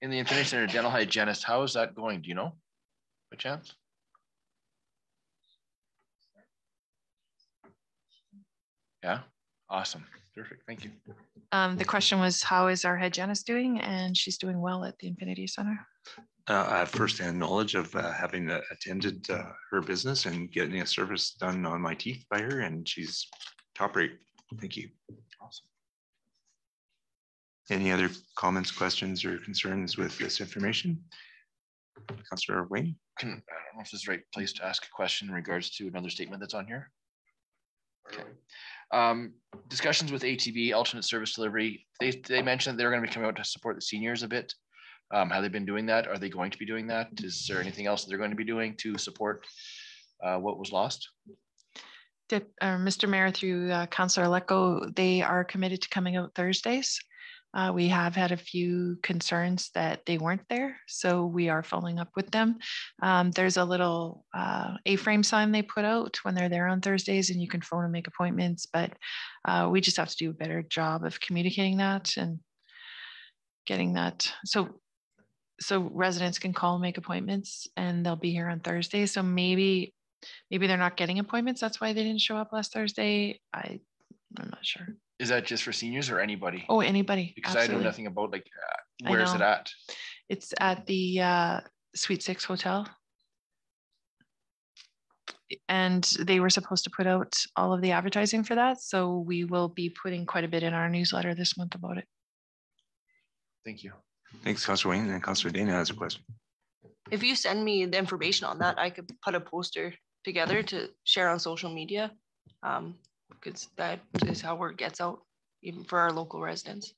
Infinity Center dental hygienist, how is that going? Do you know by chance? Yeah, awesome. Perfect. Thank you. The question was, how is our hygienist doing? And she's doing well at the Infinity Center. I have firsthand knowledge of having attended her business and getting a service done on my teeth by her, and she's top rate. Thank you. Awesome. Any other comments, questions, or concerns with this information? Councillor Wayne? I don't know if this is the right place to ask a question in regards to another statement that's on here. Okay. Discussions with ATB, alternate service delivery. They mentioned they're going to be coming out to support the seniors a bit. Have they been doing that? Are they going to be doing that? Is there anything else that they're going to be doing to support what was lost? Mr. Mayor, through Councillor Lecco, they are committed to coming out Thursdays. We have had a few concerns that they weren't there, so we are following up with them. There's a little A-frame sign they put out when they're there on Thursdays, and you can phone and make appointments, but we just have to do a better job of communicating that and getting that. So residents can call and make appointments, and they'll be here on Thursday. So maybe they're not getting appointments. That's why they didn't show up last Thursday. I'm not sure. Is that just for seniors or anybody? Oh, anybody. Because absolutely. I know nothing about like where is it at? It's at the Suite 6 Hotel. And they were supposed to put out all of the advertising for that. So we will be putting quite a bit in our newsletter this month about it. Thank you. Thanks, Councillor Wayne. And Councillor Dana has a question. If you send me the information on that, I could put a poster together to share on social media. Because that is how word gets out, even for our local residents.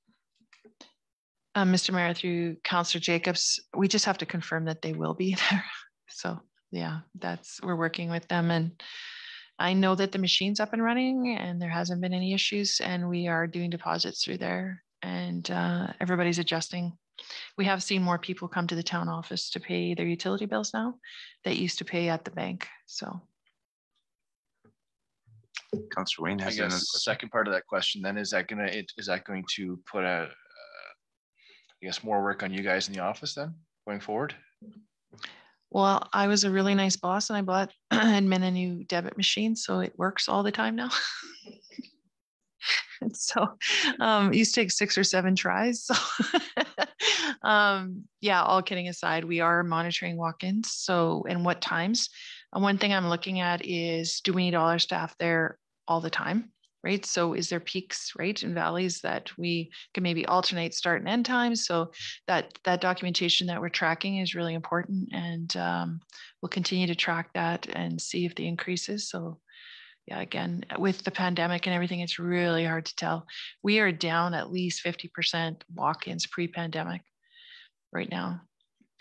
Mr. Mayor, through Councillor Jacobs, we just have to confirm that they will be there. So yeah, we're working with them, and I know that the machine's up and running and there hasn't been any issues, and we are doing deposits through there, and everybody's adjusting. We have seen more people come to the town office to pay their utility bills now that used to pay at the bank. So. Councillor Wayne has the second part of that question then, is that going to put I guess more work on you guys in the office then going forward? Well, I was a really nice boss and I bought admin a new debit machine, so it works all the time now. And so it used to take 6 or 7 tries. So yeah, all kidding aside, we are monitoring walk-ins. So, and what times. And one thing I'm looking at is, do we need all our staff there all the time? right? So is there peaks, right, and valleys that we can maybe alternate start and end times? So that documentation that we're tracking is really important, and we'll continue to track that and see if the increases. So yeah, again, with the pandemic and everything, it's really hard to tell. We are down at least 50% walk-ins pre-pandemic right now.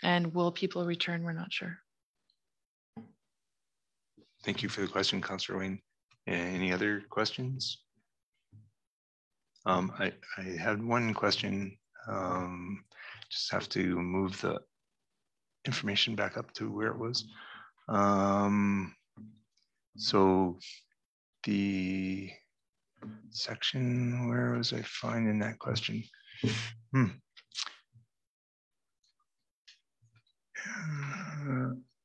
And will people return? We're not sure. Thank you for the question, Councillor Wayne. Any other questions? I had one question. Just have to move the information back up to where it was. So the section, where was I finding that question? I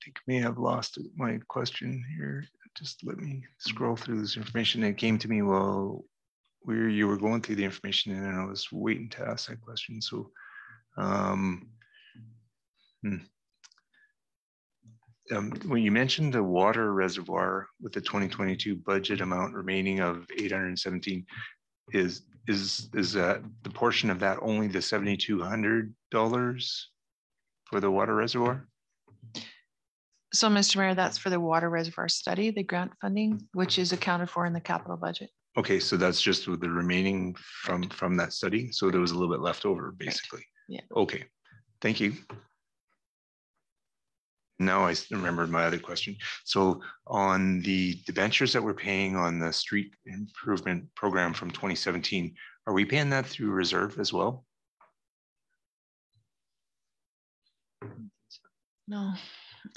think may have lost my question here. Just let me scroll through this information. It came to me while you were going through the information, and I was waiting to ask that question. So when you mentioned the water reservoir with the 2022 budget amount remaining of 817, is that the portion of that only the $7,200 for the water reservoir? So, Mr. Mayor, that's for the water reservoir study, the grant funding, which is accounted for in the capital budget. Okay, so that's just with the remaining from that study. So there was a little bit left over, basically. Right. Yeah. Okay, thank you. Now I remembered my other question. So on the debentures that we're paying on the street improvement program from 2017, are we paying that through reserve as well?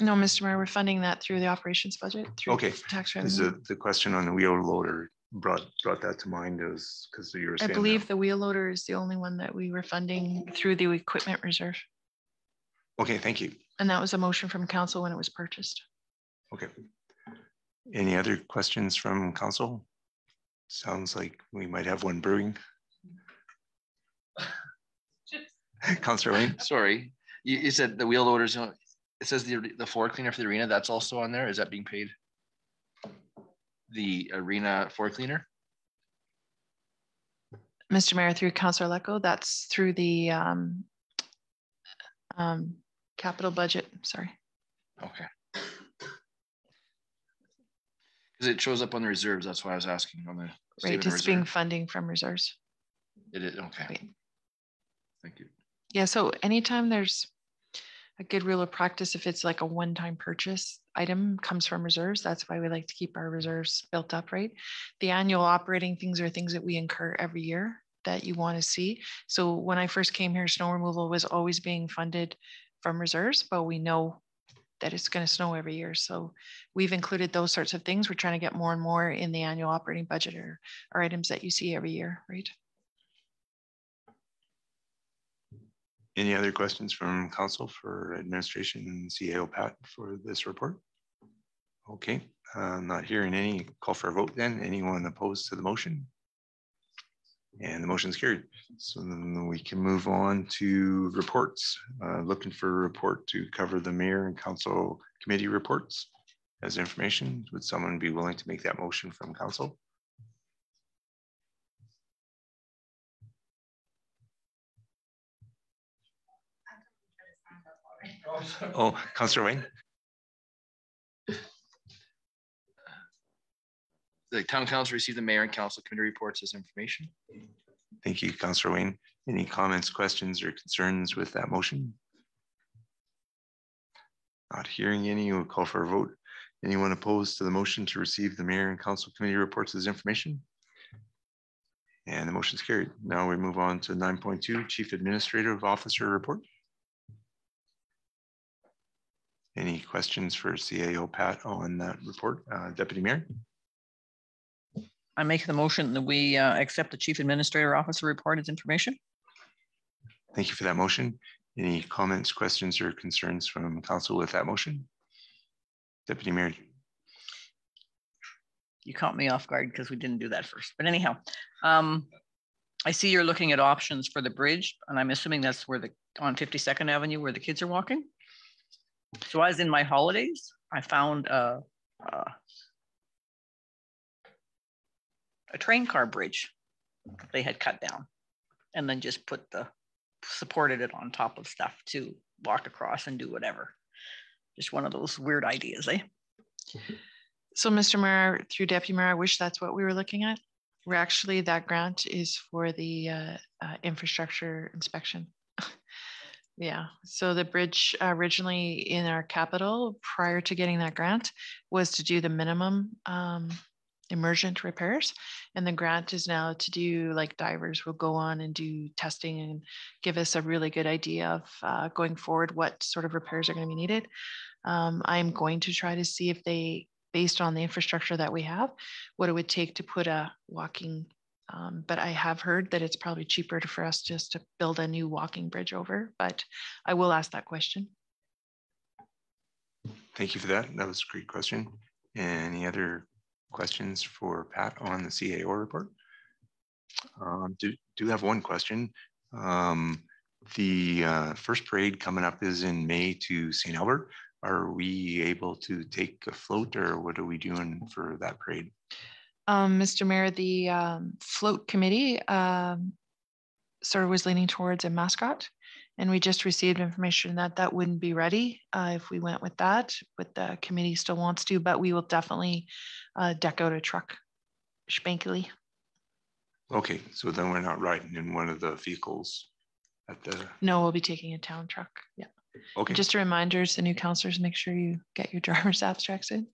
No, Mr. Mayor, we're funding that through the operations budget. Through tax revenue. The question on the wheel loader brought that to mind is because you were saying I believe the wheel loader is the only one that we were funding through the equipment reserve. Okay, thank you. And that was a motion from council when it was purchased. Okay. Any other questions from council? Sounds like we might have one brewing. Councillor Wayne. Sorry, you said the wheel loaders. It says the floor cleaner for the arena. That's also on there. Is that being paid? The arena floor cleaner. Mr. Mayor, through Councillor Lecco, that's through the capital budget. Sorry. Okay. Because it shows up on the reserves. That's why I was asking on the right. It's being funding from reserves. It is okay. Right. Thank you. Yeah. So anytime there's a good rule of practice, if it's like a one-time purchase item comes from reserves, that's why we like to keep our reserves built up, right? The annual operating things are things that we incur every year that you want to see. So when I first came here, snow removal was always being funded from reserves, but we know that it's going to snow every year. So we've included those sorts of things. We're trying to get more and more in the annual operating budget or items that you see every year, right? Any other questions from council for administration and CAO Pat for this report? Okay, not hearing any. Call for a vote then. Anyone opposed to the motion? And the motion is carried. So then we can move on to reports. Looking for a report to cover the mayor and council committee reports as information. Would someone be willing to make that motion from council? Oh, Councillor Wayne. The town council received the mayor and council committee reports as information. Thank you, Councillor Wayne. Any comments, questions, or concerns with that motion? Not hearing any, we'll call for a vote. Anyone opposed to the motion to receive the mayor and council committee reports as information? And the motion is carried. Now we move on to 9.2, Chief Administrative Officer report. Any questions for CAO Pat on that report? Deputy Mayor? I make the motion that we accept the Chief Administrator Officer report as information. Thank you for that motion. Any comments, questions, or concerns from council with that motion? Deputy Mayor. You caught me off guard because we didn't do that first. But anyhow, I see you're looking at options for the bridge, and I'm assuming that's where on 52nd Avenue where the kids are walking. So as in my holidays, I found a a train car bridge they had cut down and then just supported it on top of stuff to walk across and do whatever. Just one of those weird ideas, eh? So Mr. Mayor, through Deputy Mayor, I wish that's what we were looking at. We're actually, that grant is for the infrastructure inspection. Yeah, so the bridge originally in our capital prior to getting that grant was to do the minimum emergent repairs. And the grant is now to do, like, divers will go on and do testing and give us a really good idea of going forward what sort of repairs are going to be needed. I'm going to try to see if they, based on the infrastructure that we have, what it would take to put a walking, but I have heard that it's probably cheaper for us just to build a new walking bridge over, but I will ask that question. Thank you for that. That was a great question. Any other questions for Pat on the CAO report? Do have one question. The first parade coming up is in May to St. Albert. Are we able to take a float, or what are we doing for that parade? Mr. Mayor, the float committee sort of was leaning towards a mascot, and we just received information that that wouldn't be ready if we went with that, but the committee still wants to, but we will definitely deck out a truck spankily. Okay, so then we're not riding in one of the vehicles at the... No, we'll be taking a town truck. Yeah. Okay. And just a reminder to new counselors, make sure you get your driver's abstracts in.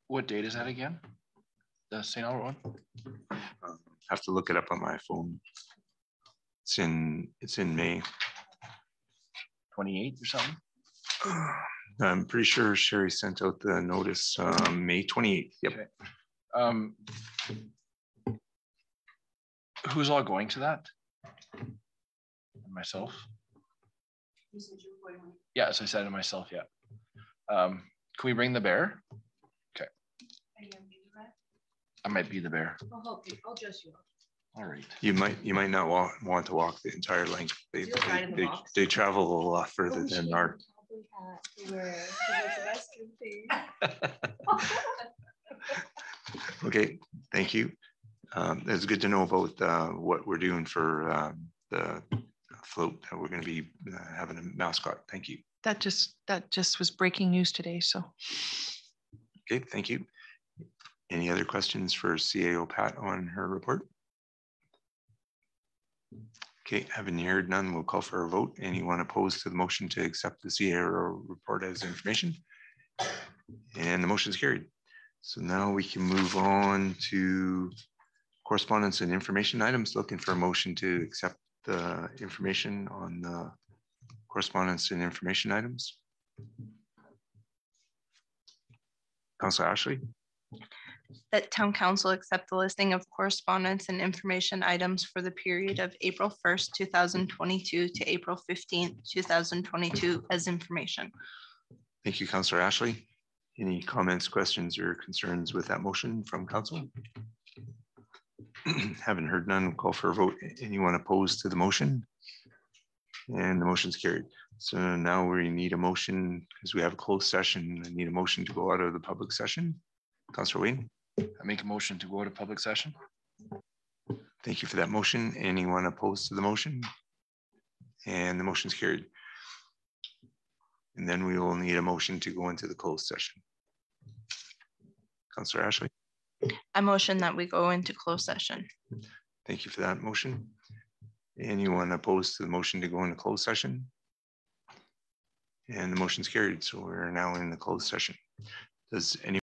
What date is that again? The St. Albert one? Have to look it up on my phone. It's in May. 28th or something? I'm pretty sure Sherry sent out the notice May 28th. Yep. Okay. Who's all going to that? Myself. Yeah, as I said to myself, yeah. Can we bring the bear? Okay. I might be the bear. I'll help you. I'll dress you up. All right. You might not want to walk the entire length. They travel a lot further than our. Okay, thank you. It's good to know about what we're doing for the float, that we're going to be having a mascot. Thank you. That just was breaking news today. So. Okay, thank you. Any other questions for CAO Pat on her report? Okay, having heard none, we'll call for a vote. Anyone opposed to the motion to accept the CAO report as information? And the motion is carried. So now we can move on to correspondence and information items. Looking for a motion to accept the information on the correspondence and information items. Councilor Ashley. That Town Council accept the listing of correspondence and information items for the period of April 1st, 2022 to April 15th, 2022 as information. Thank you, Councilor Ashley. Any comments, questions, or concerns with that motion from council? Haven't heard none, we'll call for a vote. Anyone opposed to the motion? And the motion's carried. So now we need a motion, because we have a closed session. I need a motion to go out of the public session. Councilor Wayne. I make a motion to go to public session. Thank you for that motion. Anyone opposed to the motion? And the motion's carried. And then we will need a motion to go into the closed session. Councilor Ashley. I motion that we go into closed session. Thank you for that motion. Anyone opposed to the motion to go into closed session? And the motion's carried. So we're now in the closed session. Does anyone